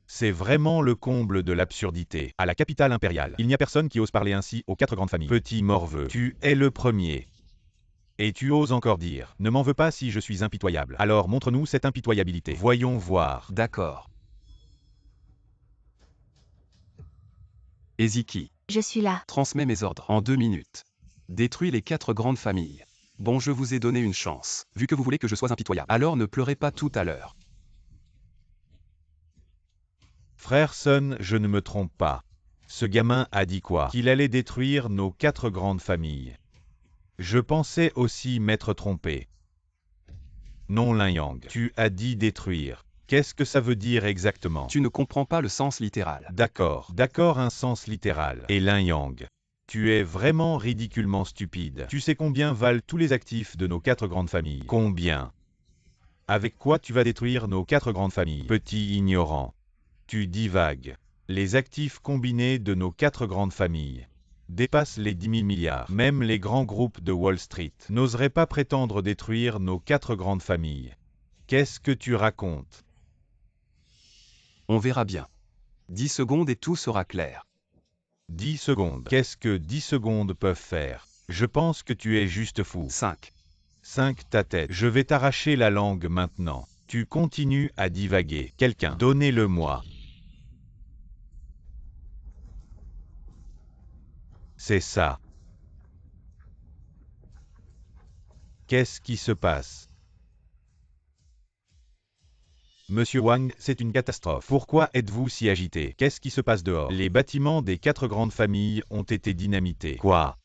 C'est vraiment le comble de l'absurdité. À la capitale impériale, il n'y a personne qui ose parler ainsi aux 4 grandes familles. Petit morveux, tu es le premier. Et tu oses encore dire, ne m'en veux pas si je suis impitoyable. Alors montre-nous cette impitoyabilité. Voyons voir. D'accord. Eziki, Je suis là. transmets mes ordres en 2 minutes. Détruis les 4 grandes familles. Bon, je vous ai donné une chance, vu que vous voulez que je sois impitoyable. Alors ne pleurez pas tout à l'heure. Frère Sun, je ne me trompe pas. Ce gamin a dit quoi? Qu'il allait détruire nos 4 grandes familles. Je pensais aussi m'être trompé. Non, Lin Yang, tu as dit détruire. Qu'est-ce que ça veut dire exactement? Tu ne comprends pas le sens littéral. D'accord, un sens littéral. Et Lin Yang, Tu es vraiment ridiculement stupide. Tu sais combien valent tous les actifs de nos 4 grandes familles? Combien? Avec quoi tu vas détruire nos 4 grandes familles? Petit ignorant. Tu divagues. Les actifs combinés de nos 4 grandes familles dépassent les 10 000 milliards. Même les grands groupes de Wall Street n'oseraient pas prétendre détruire nos 4 grandes familles. Qu'est-ce que tu racontes? On verra bien. 10 secondes et tout sera clair. 10 secondes. Qu'est-ce que 10 secondes peuvent faire? Je pense que tu es juste fou. 5. 5 ta tête. Je vais t'arracher la langue maintenant. Tu continues à divaguer. Quelqu'un, donnez-le-moi. C'est ça. Qu'est-ce qui se passe? Monsieur Wang, c'est une catastrophe. Pourquoi êtes-vous si agité? Qu'est-ce qui se passe dehors? Les bâtiments des 4 grandes familles ont été dynamités. Quoi?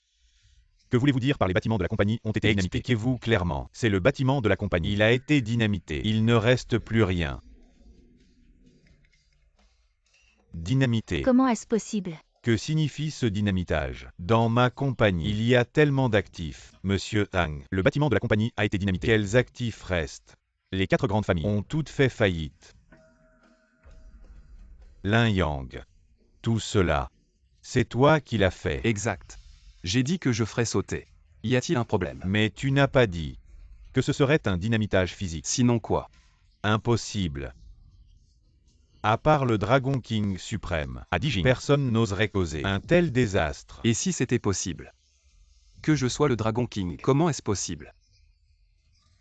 Que voulez-vous dire par les bâtiments de la compagnie ont été dynamités? Expliquez-vous clairement. C'est le bâtiment de la compagnie. Il a été dynamité. Il ne reste plus rien. Dynamité. Comment est-ce possible? Que signifie ce dynamitage? Dans ma compagnie, il y a tellement d'actifs. Monsieur Tang, le bâtiment de la compagnie a été dynamité. Quels actifs restent? Les 4 grandes familles ont toutes fait faillite. Lin Yang. Tout cela, c'est toi qui l'as fait. Exact. J'ai dit que je ferais sauter. Y a-t-il un problème? Mais tu n'as pas dit que ce serait un dynamitage physique. Sinon quoi? Impossible. À part le Dragon King suprême, à Dijin, personne n'oserait causer un tel désastre. Et si c'était possible? Que je sois le Dragon King, comment est-ce possible?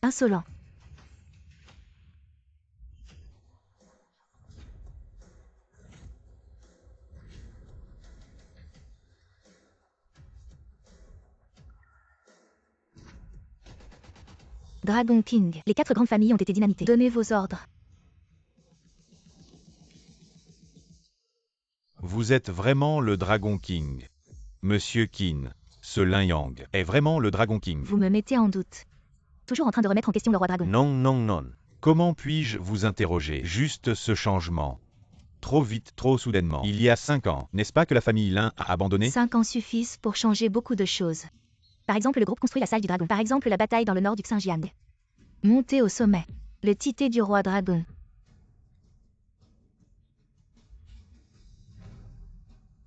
Insolent. Dragon King. Les 4 grandes familles ont été dynamitées. Donnez vos ordres. Vous êtes vraiment le Dragon King. Monsieur Qin, ce Lin Yang est vraiment le Dragon King. Vous me mettez en doute. Toujours en train de remettre en question le roi dragon. Non, non, non. Comment puis-je vous interroger? Juste ce changement. Trop vite, trop soudainement. Il y a 5 ans, n'est-ce pas que la famille Lin a abandonné? 5 ans suffisent pour changer beaucoup de choses. Par exemple, le groupe construit la salle du dragon. Par exemple, la bataille dans le nord du Xinjiang. Montez au sommet. Le titre du roi dragon.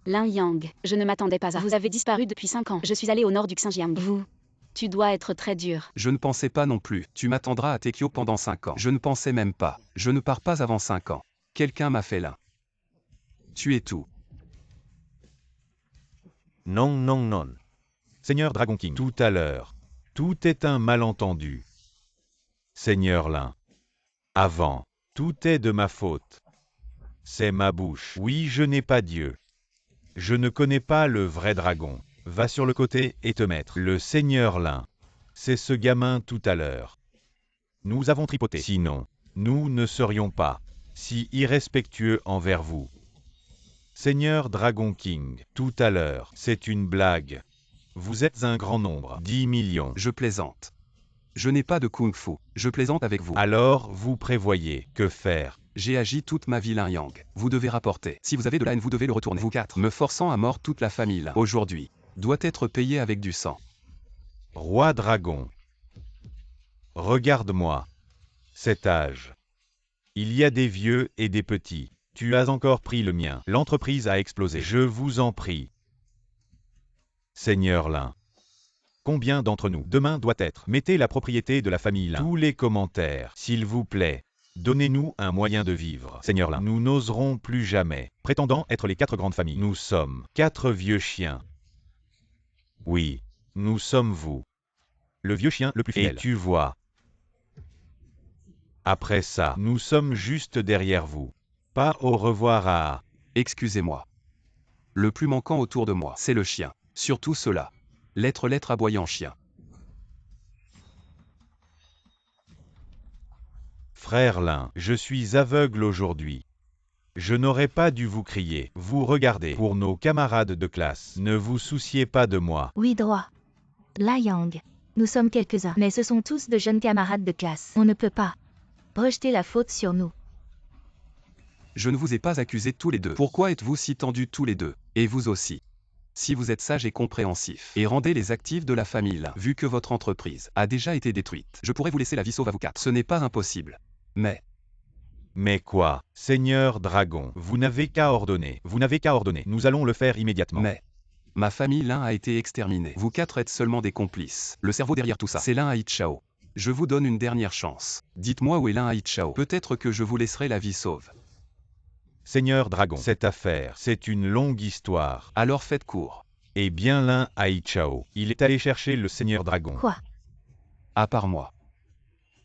Lin Yang, je ne m'attendais pas à... Vous avez disparu depuis 5 ans. Je suis allé au nord du Xinjiang. Vous, tu dois être très dur. Je ne pensais pas non plus. Tu m'attendras à Tokyo pendant 5 ans. Je ne pensais même pas. Je ne pars pas avant 5 ans. Quelqu'un m'a fait l'un. Tu es tout. Non, non, non. Seigneur Dragon King, tout à l'heure. Tout est un malentendu. Seigneur Lin. Avant. Tout est de ma faute. C'est ma bouche. Oui, je n'ai pas Dieu. Je ne connais pas le vrai dragon. Va sur le côté et te mettre. Le Seigneur Lin. C'est ce gamin tout à l'heure. Nous avons tripoté. Sinon, nous ne serions pas si irrespectueux envers vous. Seigneur Dragon King, tout à l'heure, c'est une blague. Vous êtes un grand nombre. 10 millions. Je plaisante. Je n'ai pas de kung-fu. Je plaisante avec vous. Alors, vous prévoyez que faire? J'ai agi toute ma vie Lin Yang. Vous devez rapporter. Si vous avez de la haine, vous devez le retourner. Vous 4. Me forçant à mort toute la famille Lin. Aujourd'hui. Doit être payé avec du sang. Roi Dragon. Regarde-moi. Cet âge. Il y a des vieux et des petits. Tu as encore pris le mien. L'entreprise a explosé. Je vous en prie. Seigneur Lin. Combien d'entre nous? Demain doit être. Mettez la propriété de la famille Lin. Tous les commentaires, s'il vous plaît. Donnez-nous un moyen de vivre. Seigneur Lin, nous n'oserons plus jamais, prétendant être les 4 grandes familles. Nous sommes 4 vieux chiens. Oui, nous sommes vous. Le vieux chien le plus fidèle. Et tu vois. Après ça, nous sommes juste derrière vous. Pas au revoir à... Excusez-moi. Le plus manquant autour de moi, c'est le chien. Surtout cela. L'être aboyant chien. Frère Lin, je suis aveugle aujourd'hui. Je n'aurais pas dû vous crier. Vous regardez. Pour nos camarades de classe, ne vous souciez pas de moi. Oui, droit. Lin Yang. Nous sommes quelques-uns, mais ce sont tous de jeunes camarades de classe. On ne peut pas rejeter la faute sur nous. Je ne vous ai pas accusés tous les deux. Pourquoi êtes-vous si tendus tous les deux? Et vous aussi. Si vous êtes sage et compréhensif, et rendez les actifs de la famille Lin, vu que votre entreprise a déjà été détruite, je pourrais vous laisser la vie sauve à vous quatre. Ce n'est pas impossible. Mais quoi, Seigneur Dragon, vous n'avez qu'à ordonner. Vous n'avez qu'à ordonner. Nous allons le faire immédiatement. Mais ma famille Lin a été exterminée. Vous quatre êtes seulement des complices. Le cerveau derrière tout ça, c'est Lin Haichao. Je vous donne une dernière chance. Dites-moi où est Lin Haichao. Peut-être que je vous laisserai la vie sauve. Seigneur Dragon, cette affaire, c'est une longue histoire. Alors faites court. Eh bien Lin Haichao, il est allé chercher le Seigneur Dragon. Quoi? À part moi.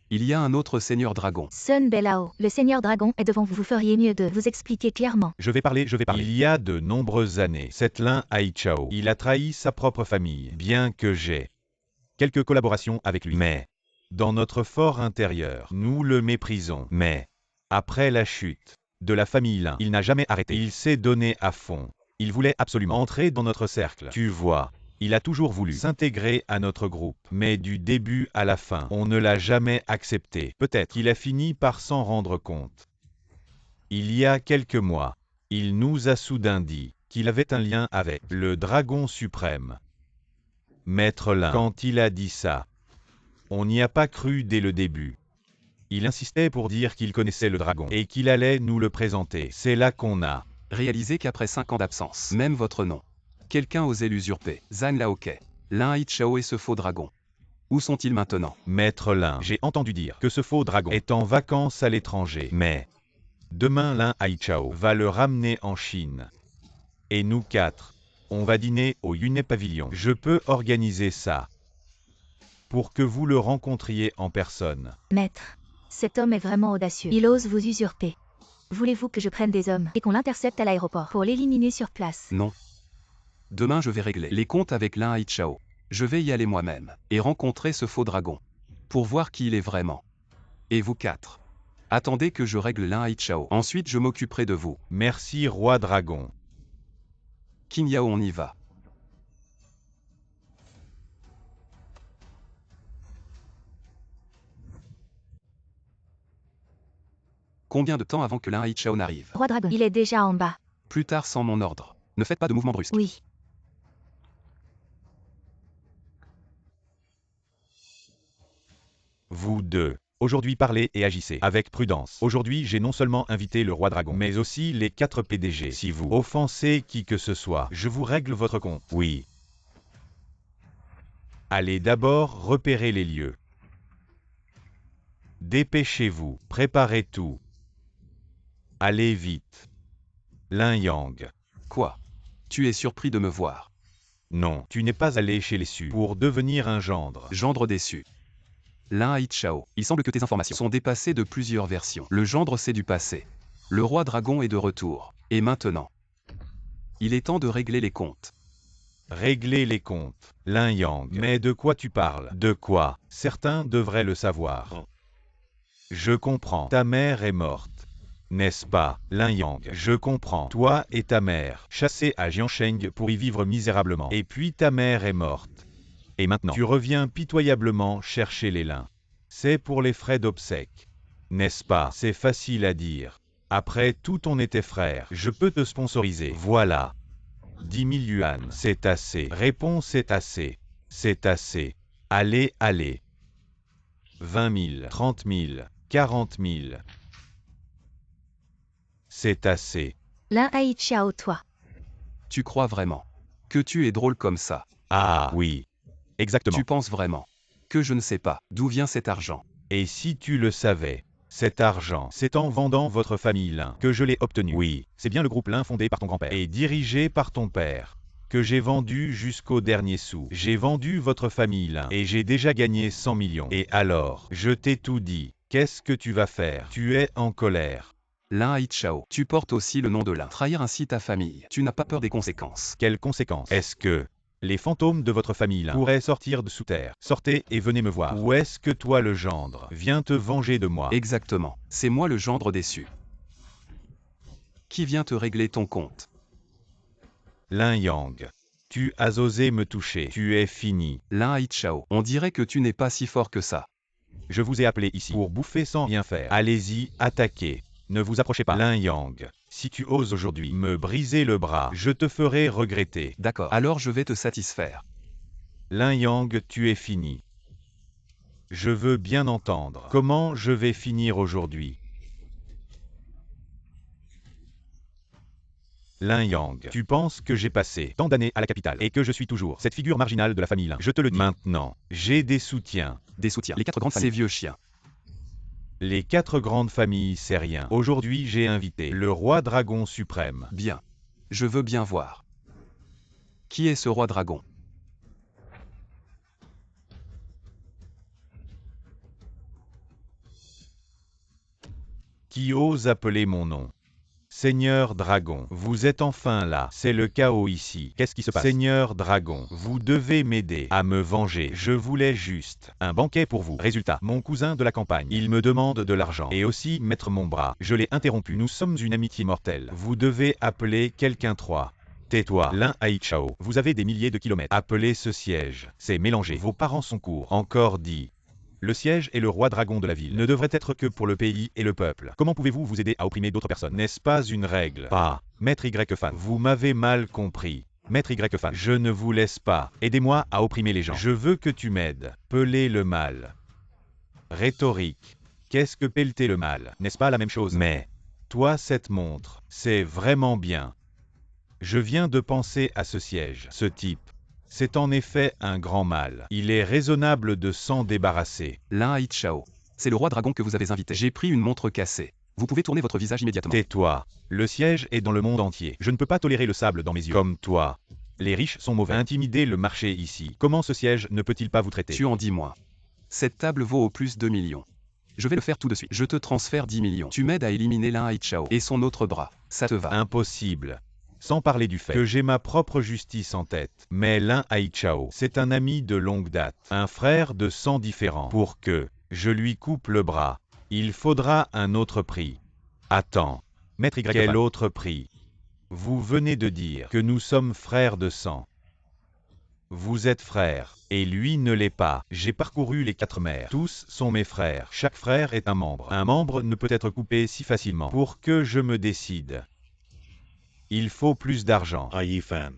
Il y a un autre Seigneur Dragon. Sun Belao, le Seigneur Dragon est devant vous. Vous feriez mieux de vous expliquer clairement. Je vais parler. Il y a de nombreuses années, cet Lin Haichao, il a trahi sa propre famille, bien que j'ai quelques collaborations avec lui. Mais, dans notre fort intérieur, nous le méprisons. Mais, après la chute de la famille Lin, il n'a jamais arrêté. Il s'est donné à fond. Il voulait absolument entrer dans notre cercle. Tu vois, il a toujours voulu s'intégrer à notre groupe. Mais du début à la fin, on ne l'a jamais accepté. Peut-être qu'il a fini par s'en rendre compte. Il y a quelques mois, il nous a soudain dit qu'il avait un lien avec le Dragon suprême. Maître Lin, quand il a dit ça, on n'y a pas cru dès le début. Il insistait pour dire qu'il connaissait le dragon et qu'il allait nous le présenter. C'est là qu'on a réalisé qu'après 5 ans d'absence, même votre nom, quelqu'un osait l'usurper. Zhang Laoke, Lin Haichao et ce faux dragon. Où sont-ils maintenant? Maître Lin, j'ai entendu dire que ce faux dragon est en vacances à l'étranger. Mais demain Lin Haichao va le ramener en Chine. Et nous quatre, on va dîner au Yunai Pavilion. Je peux organiser ça pour que vous le rencontriez en personne. Maître, cet homme est vraiment audacieux. Il ose vous usurper. Voulez-vous que je prenne des hommes et qu'on l'intercepte à l'aéroport pour l'éliminer sur place? Non. Demain je vais régler les comptes avec Lin Haichao. Je vais y aller moi-même et rencontrer ce faux dragon pour voir qui il est vraiment. Et vous quatre, attendez que je règle Lin Haichao. Ensuite je m'occuperai de vous. Merci Roi Dragon. Qin Yao, on y va. Combien de temps avant que Lin Haichao n'arrive? Roi Dragon, il est déjà en bas. Plus tard sans mon ordre. Ne faites pas de mouvements brusques. Oui. Vous deux, aujourd'hui parlez et agissez avec prudence. Aujourd'hui j'ai non seulement invité le Roi Dragon, mais aussi les 4 PDG. Si vous offensez qui que ce soit, je vous règle votre compte. Oui. Allez d'abord repérer les lieux. Dépêchez-vous, préparez tout. Allez vite. Lin Yang. Quoi? Tu es surpris de me voir? Non, tu n'es pas allé chez les Su pour devenir un gendre. Gendre déçu. Lin Haichao, il semble que tes informations sont dépassées de plusieurs versions. Le gendre c'est du passé. Le roi dragon est de retour. Et maintenant, il est temps de régler les comptes. Régler les comptes. Lin Yang. Mais de quoi tu parles? De quoi? Certains devraient le savoir. Je comprends. Ta mère est morte. N'est-ce pas, Lin Yang? Je comprends. Toi et ta mère, chassés à Jiansheng pour y vivre misérablement. Et puis ta mère est morte. Et maintenant, tu reviens pitoyablement chercher les lins. C'est pour les frais d'obsèques. N'est-ce pas? C'est facile à dire. Après tout, on était frères. Je peux te sponsoriser. Voilà. 10 000 yuan. C'est assez. Réponse c'est assez. C'est assez. Allez, allez. 20 000, 30 000, 40 000. C'est assez. Lin Haichao, toi. Tu crois vraiment que tu es drôle comme ça? Ah oui. Exactement. Tu penses vraiment que je ne sais pas d'où vient cet argent? Et si tu le savais, cet argent, c'est en vendant votre famille Lin que je l'ai obtenu. Oui, c'est bien le groupe Lin fondé par ton grand-père et dirigé par ton père que j'ai vendu jusqu'au dernier sou. J'ai vendu votre famille Lin et j'ai déjà gagné 100 millions. Et alors, je t'ai tout dit. Qu'est-ce que tu vas faire? Tu es en colère. Lin Haichao, tu portes aussi le nom de Lin. Trahir ainsi ta famille, tu n'as pas peur des conséquences? Quelles conséquences? Est-ce que les fantômes de votre famille Lin pourraient sortir de sous terre? Sortez et venez me voir. Ou est-ce que toi le gendre, viens te venger de moi? Exactement, c'est moi le gendre déçu. Qui vient te régler ton compte? Lin Yang, tu as osé me toucher. Tu es fini. Lin Haichao, on dirait que tu n'es pas si fort que ça. Je vous ai appelé ici pour bouffer sans rien faire. Allez-y, attaquez. Ne vous approchez pas. Lin Yang, si tu oses aujourd'hui me briser le bras, je te ferai regretter. D'accord, alors je vais te satisfaire. Lin Yang, tu es fini. Je veux bien entendre. Comment je vais finir aujourd'hui? Lin Yang, tu penses que j'ai passé tant d'années à la capitale et que je suis toujours cette figure marginale de la famille Lin. Je te le dis. Maintenant, j'ai des soutiens. Des soutiens. Les 4 grandes familles. Ces vieux chiens. Les 4 grandes familles, c'est rien. Aujourd'hui, j'ai invité le roi dragon suprême. Bien. Je veux bien voir. Qui est ce roi dragon? Qui ose appeler mon nom? Seigneur Dragon, vous êtes enfin là. C'est le chaos ici. Qu'est-ce qui se passe? Seigneur Dragon, vous devez m'aider à me venger. Je voulais juste un banquet pour vous. Résultat, mon cousin de la campagne, il me demande de l'argent et aussi mettre mon bras. Je l'ai interrompu. Nous sommes une amitié mortelle. Vous devez appeler quelqu'un 3. Tais-toi, Lin Haichao. Vous avez des milliers de kilomètres. Appelez ce siège. C'est mélangé. Vos parents sont courts. Encore dit. Le siège et le roi dragon de la ville ne devrait être que pour le pays et le peuple. Comment pouvez-vous vous aider à opprimer d'autres personnes? N'est-ce pas une règle? Pas. Maître Y-Fan, vous m'avez mal compris. Maître Y-Fan, je ne vous laisse pas. Aidez-moi à opprimer les gens. Je veux que tu m'aides. Peler le mal. Rhétorique. Qu'est-ce que pelleter le mal? N'est-ce pas la même chose? Mais, toi cette montre, c'est vraiment bien. Je viens de penser à ce siège. Ce type. C'est en effet un grand mal. Il est raisonnable de s'en débarrasser. Lin Haichao. C'est le roi dragon que vous avez invité. J'ai pris une montre cassée. Vous pouvez tourner votre visage immédiatement. Tais-toi. Le siège est dans le monde entier. Je ne peux pas tolérer le sable dans mes yeux. Comme toi. Les riches sont mauvais. Intimider le marché ici. Comment ce siège ne peut-il pas vous traiter? Tu en dis moins. Cette table vaut au plus 2 millions. Je vais le faire tout de suite. Je te transfère 10 millions. Tu m'aides à éliminer Lin Haichao et son autre bras. Ça te va? Impossible. Sans parler du fait que j'ai ma propre justice en tête. Mais Lin Haichao, c'est un ami de longue date, un frère de sang différent. Pour que je lui coupe le bras, il faudra un autre prix. Attends, Maître Y, quel autre prix? Vous venez de dire que nous sommes frères de sang. Vous êtes frères, et lui ne l'est pas. J'ai parcouru les 4 mers. Tous sont mes frères. Chaque frère est un membre. Un membre ne peut être coupé si facilement. Pour que je me décide. Il faut plus d'argent. Haiyan.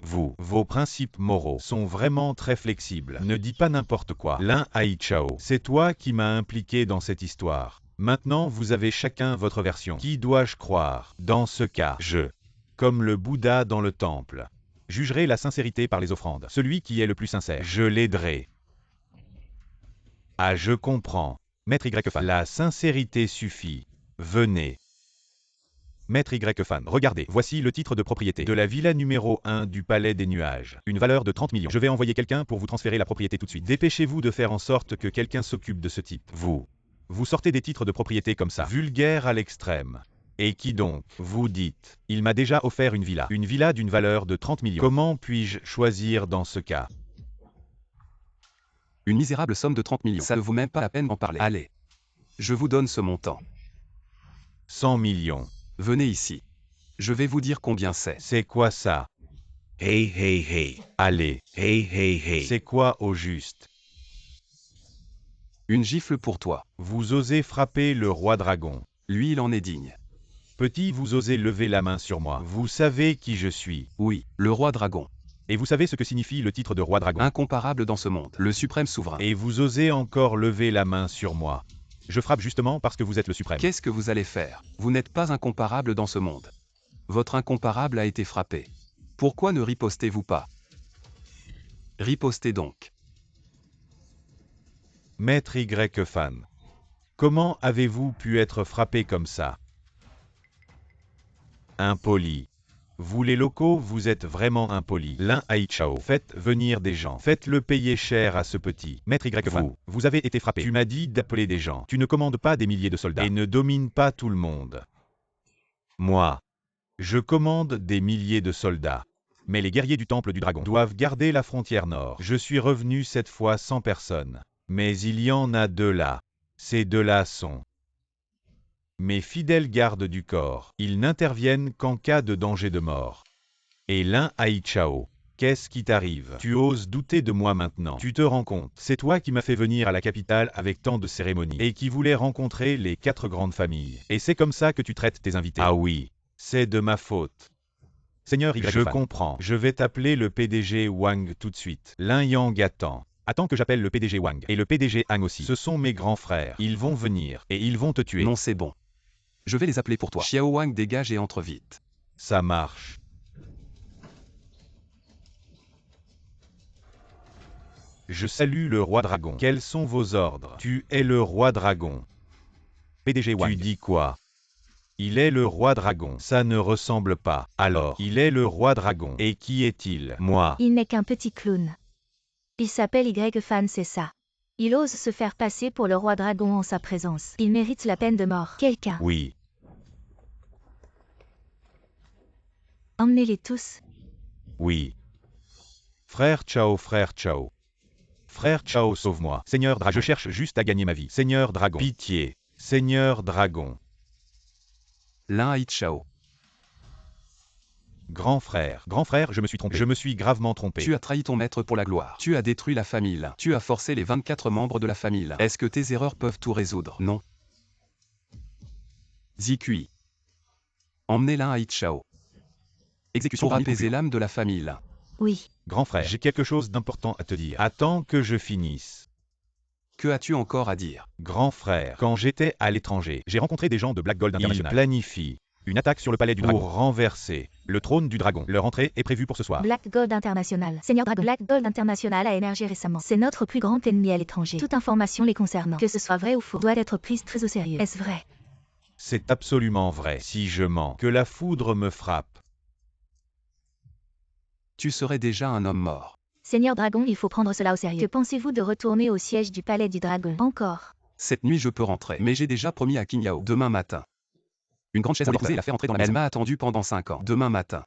Vos principes moraux sont vraiment très flexibles. Ne dis pas n'importe quoi. Lin Haichao, c'est toi qui m'as impliqué dans cette histoire. Maintenant, vous avez chacun votre version. Qui dois-je croire? Dans ce cas, comme le Bouddha dans le temple, jugerai la sincérité par les offrandes. Celui qui est le plus sincère, je l'aiderai. Ah, je comprends. Maître Y-Fan, la sincérité suffit. Venez. Maître Y-Fan, regardez, voici le titre de propriété de la villa numéro 1 du Palais des Nuages. Une valeur de 30 millions. Je vais envoyer quelqu'un pour vous transférer la propriété tout de suite. Dépêchez-vous de faire en sorte que quelqu'un s'occupe de ce type. Vous sortez des titres de propriété comme ça. Vulgaire à l'extrême. Et qui donc? Vous dites. Il m'a déjà offert une villa. Une villa d'une valeur de 30 millions. Comment puis-je choisir dans ce cas? Une misérable somme de 30 millions. Ça ne vaut même pas la peine d'en parler. Allez. Je vous donne ce montant. 100 millions. Venez ici. Je vais vous dire combien c'est. C'est quoi ça? Hey. Allez. Hey. C'est quoi au juste? Une gifle pour toi. Vous osez frapper le roi dragon. Lui, il en est digne. Petit, vous osez lever la main sur moi. Vous savez qui je suis. Oui, le roi dragon. Et vous savez ce que signifie le titre de roi dragon? Incomparable dans ce monde. Le suprême souverain. Et vous osez encore lever la main sur moi. Je frappe justement parce que vous êtes le suprême. Qu'est-ce que vous allez faire? Vous n'êtes pas incomparable dans ce monde. Votre incomparable a été frappé. Pourquoi ne ripostez-vous pas? Ripostez donc. Maître Y-Fan, comment avez-vous pu être frappé comme ça? Impoli. Vous les locaux, vous êtes vraiment impolis. Lin Haichao, faites venir des gens. Faites-le payer cher à ce petit. Maître Y-Fan, vous avez été frappé. Tu m'as dit d'appeler des gens. Tu ne commandes pas des milliers de soldats. Et ne domines pas tout le monde. Moi, je commande des milliers de soldats. Mais les guerriers du Temple du Dragon doivent garder la frontière nord. Je suis revenu cette fois sans personne. Mais il y en a 2 là. Ces 2-là sont mes fidèles gardes du corps. Ils n'interviennent qu'en cas de danger de mort. Et Lin Haichao, Qu'est-ce qui t'arrive? Tu oses douter de moi maintenant. Tu te rends compte? C'est toi qui m'as fait venir à la capitale avec tant de cérémonies et qui voulais rencontrer les 4 grandes familles. Et c'est comme ça que tu traites tes invités. Ah oui, c'est de ma faute. Seigneur Y. Je comprends. Je vais t'appeler le PDG Wang tout de suite. Lin Yang attend. Attends que j'appelle le PDG Wang. Et le PDG Han aussi. Ce sont mes grands frères. Ils vont venir. Et ils vont te tuer. Non, c'est bon. Je vais les appeler pour toi. Xiao Wang dégage et entre vite. Ça marche. Je salue le roi dragon. Quels sont vos ordres? Tu es le roi dragon. PDG Wang. Tu dis quoi? Il est le roi dragon. Ça ne ressemble pas. Alors, il est le roi dragon. Et qui est-il? Moi. Il n'est qu'un petit clown. Il s'appelle Y-Fan, c'est ça. Il ose se faire passer pour le roi dragon en sa présence. Il mérite la peine de mort. Quelqu'un. Oui. Emmenez-les tous. Oui. Frère Chao, frère Chao. Frère Chao, sauve-moi. Seigneur Dragon. Je cherche juste à gagner ma vie. Seigneur Dragon. Pitié. Seigneur Dragon. Lin Hai Chao. Grand frère, je me suis trompé. Je me suis gravement trompé. Tu as trahi ton maître pour la gloire. Tu as détruit la famille Lin. Tu as forcé les 24 membres de la famille Lin. Est-ce que tes erreurs peuvent tout résoudre? Non. Zikui. Emmenez Lin Hai Chao. Exécution pour apaiser l'âme de la famille Lin. Oui. Grand frère, j'ai quelque chose d'important à te dire. Attends que je finisse. Que as-tu encore à dire? Grand frère, quand j'étais à l'étranger, j'ai rencontré des gens de Black Gold International. Ils planifient une attaque sur le palais du dragon pour renverser le trône du dragon. Leur entrée est prévue pour ce soir. Black Gold International. Seigneur Dragon. Black Gold International a émergé récemment. C'est notre plus grand ennemi à l'étranger. Toute information les concernant, que ce soit vrai ou faux, doit être prise très au sérieux. Est-ce vrai? C'est absolument vrai. Si je mens, que la foudre me frappe. Tu serais déjà un homme mort. Seigneur Dragon, il faut prendre cela au sérieux. Que pensez-vous de retourner au siège du palais du dragon? Encore? Cette nuit je peux rentrer, mais j'ai déjà promis à Qin Yao demain matin. Une grande chaise à déposer et la faire entrer dans la maison. Elle m'a attendu pendant 5 ans. Demain matin.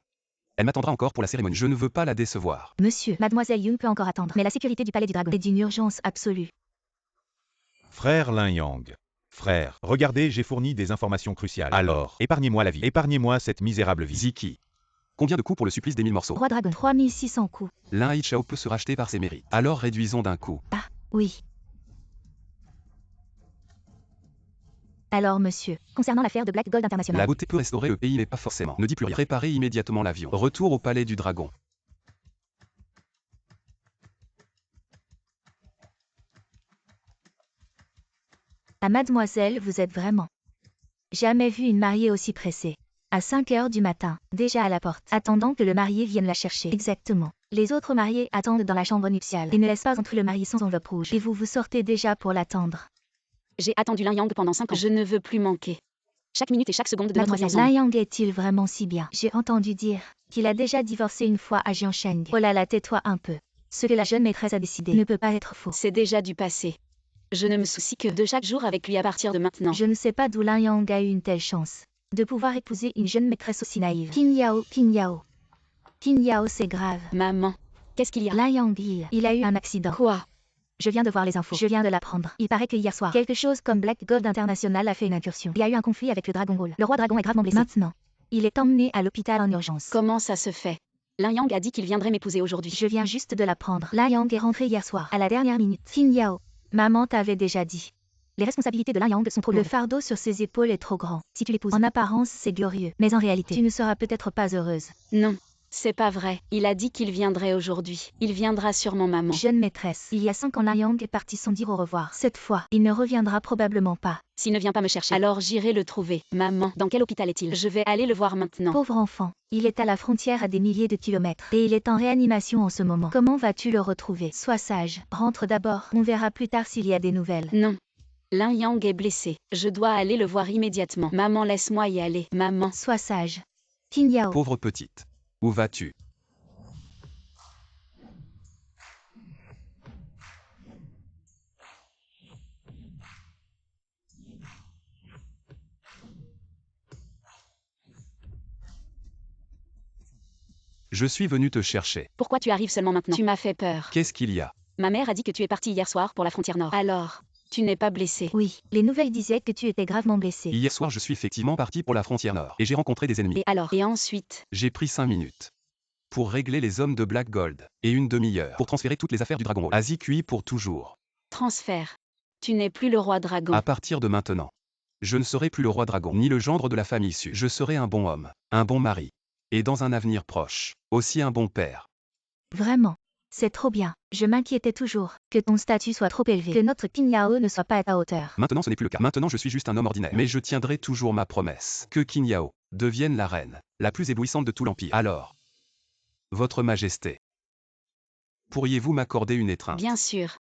Elle m'attendra encore pour la cérémonie. Je ne veux pas la décevoir. Monsieur, Mademoiselle Young peut encore attendre. Mais la sécurité du palais du dragon est d'une urgence absolue. Frère Lin Yang. Frère, regardez, j'ai fourni des informations cruciales. Alors, épargnez-moi la vie. Épargnez-moi cette misérable vie. Ziki. Combien de coups pour le supplice des 1000 morceaux? Roi Dragon, 3600 coups. Lin Hai Chao peut se racheter par ses mérites. Alors réduisons d'un coup. Ah, oui. Alors monsieur, concernant l'affaire de Black Gold International. La beauté peut restaurer le pays mais pas forcément. Ne dis plus rien. Préparez immédiatement l'avion. Retour au palais du dragon. Ah mademoiselle, vous êtes vraiment... Jamais vu une mariée aussi pressée. À 5 heures du matin, déjà à la porte, attendant que le marié vienne la chercher. Exactement. Les autres mariés attendent dans la chambre nuptiale et ne laissent pas entrer le marié sans enveloppe rouge. Et vous sortez déjà pour l'attendre. J'ai attendu Lin Yang pendant 5 ans. Je ne veux plus manquer. Chaque minute et chaque seconde de notre vie Mademoiselle, ensemble. Lin Yang est-il vraiment si bien? J'ai entendu dire qu'il a déjà divorcé une fois à Jiansheng. Oh là là, tais-toi un peu. Ce que la jeune maîtresse a décidé ne peut pas être faux. C'est déjà du passé. Je ne me soucie que de chaque jour avec lui à partir de maintenant. Je ne sais pas d'où Lin Yang a eu une telle chance de pouvoir épouser une jeune maîtresse aussi naïve. Qin Yao, Qin Yao. Qin Yao, c'est grave. Maman, qu'est-ce qu'il y a? Lin Yang, il a eu un accident. Quoi? Je viens de voir les infos. Je viens de l'apprendre. Il paraît que hier soir, quelque chose comme Black Gold International a fait une incursion. Il y a eu un conflit avec le Dragon Ball. Le roi dragon est gravement blessé. Maintenant, il est emmené à l'hôpital en urgence. Comment ça se fait? Lin Yang a dit qu'il viendrait m'épouser aujourd'hui. Je viens juste de l'apprendre. Lin Yang est rentré hier soir, à la dernière minute. Qin Yao, maman t'avait déjà dit. Les responsabilités de Lin Yang sont trop lourdes. Le fardeau sur ses épaules est trop grand. Si tu l'épouses, en apparence, c'est glorieux. Mais en réalité, tu ne seras peut-être pas heureuse. Non, c'est pas vrai. Il a dit qu'il viendrait aujourd'hui. Il viendra sûrement, maman. Jeune maîtresse, il y a 5 ans, Lin Yang est parti sans dire au revoir. Cette fois, il ne reviendra probablement pas. S'il ne vient pas me chercher, alors j'irai le trouver. Maman, dans quel hôpital est-il? Je vais aller le voir maintenant. Pauvre enfant, il est à la frontière à des milliers de kilomètres. Et il est en réanimation en ce moment. Comment vas-tu le retrouver? Sois sage. Rentre d'abord. On verra plus tard s'il y a des nouvelles. Non. Lin Yang est blessé. Je dois aller le voir immédiatement. Maman, laisse-moi y aller. Maman. Sois sage. Qin Yao. Pauvre petite. Où vas-tu? Je suis venu te chercher. Pourquoi tu arrives seulement maintenant? Tu m'as fait peur. Qu'est-ce qu'il y a? Ma mère a dit que tu es parti hier soir pour la frontière nord. Alors, tu n'es pas blessé? Oui, les nouvelles disaient que tu étais gravement blessé. Hier soir, je suis effectivement parti pour la frontière nord. Et j'ai rencontré des ennemis. Et alors? Et ensuite? J'ai pris 5 minutes. pour régler les hommes de Black Gold, et une demi-heure pour transférer toutes les affaires du Dragon Hall. Asie QI pour toujours. Transfert. Tu n'es plus le roi dragon. À partir de maintenant, je ne serai plus le roi dragon, ni le gendre de la famille Su. Je serai un bon homme, un bon mari, et dans un avenir proche, aussi un bon père. Vraiment. C'est trop bien. Je m'inquiétais toujours que ton statut soit trop élevé, que notre King Yao ne soit pas à ta hauteur. Maintenant ce n'est plus le cas. Maintenant je suis juste un homme ordinaire. Mais je tiendrai toujours ma promesse. Que King Yao devienne la reine, la plus éblouissante de tout l'Empire. Alors, Votre Majesté, pourriez-vous m'accorder une étreinte? Bien sûr.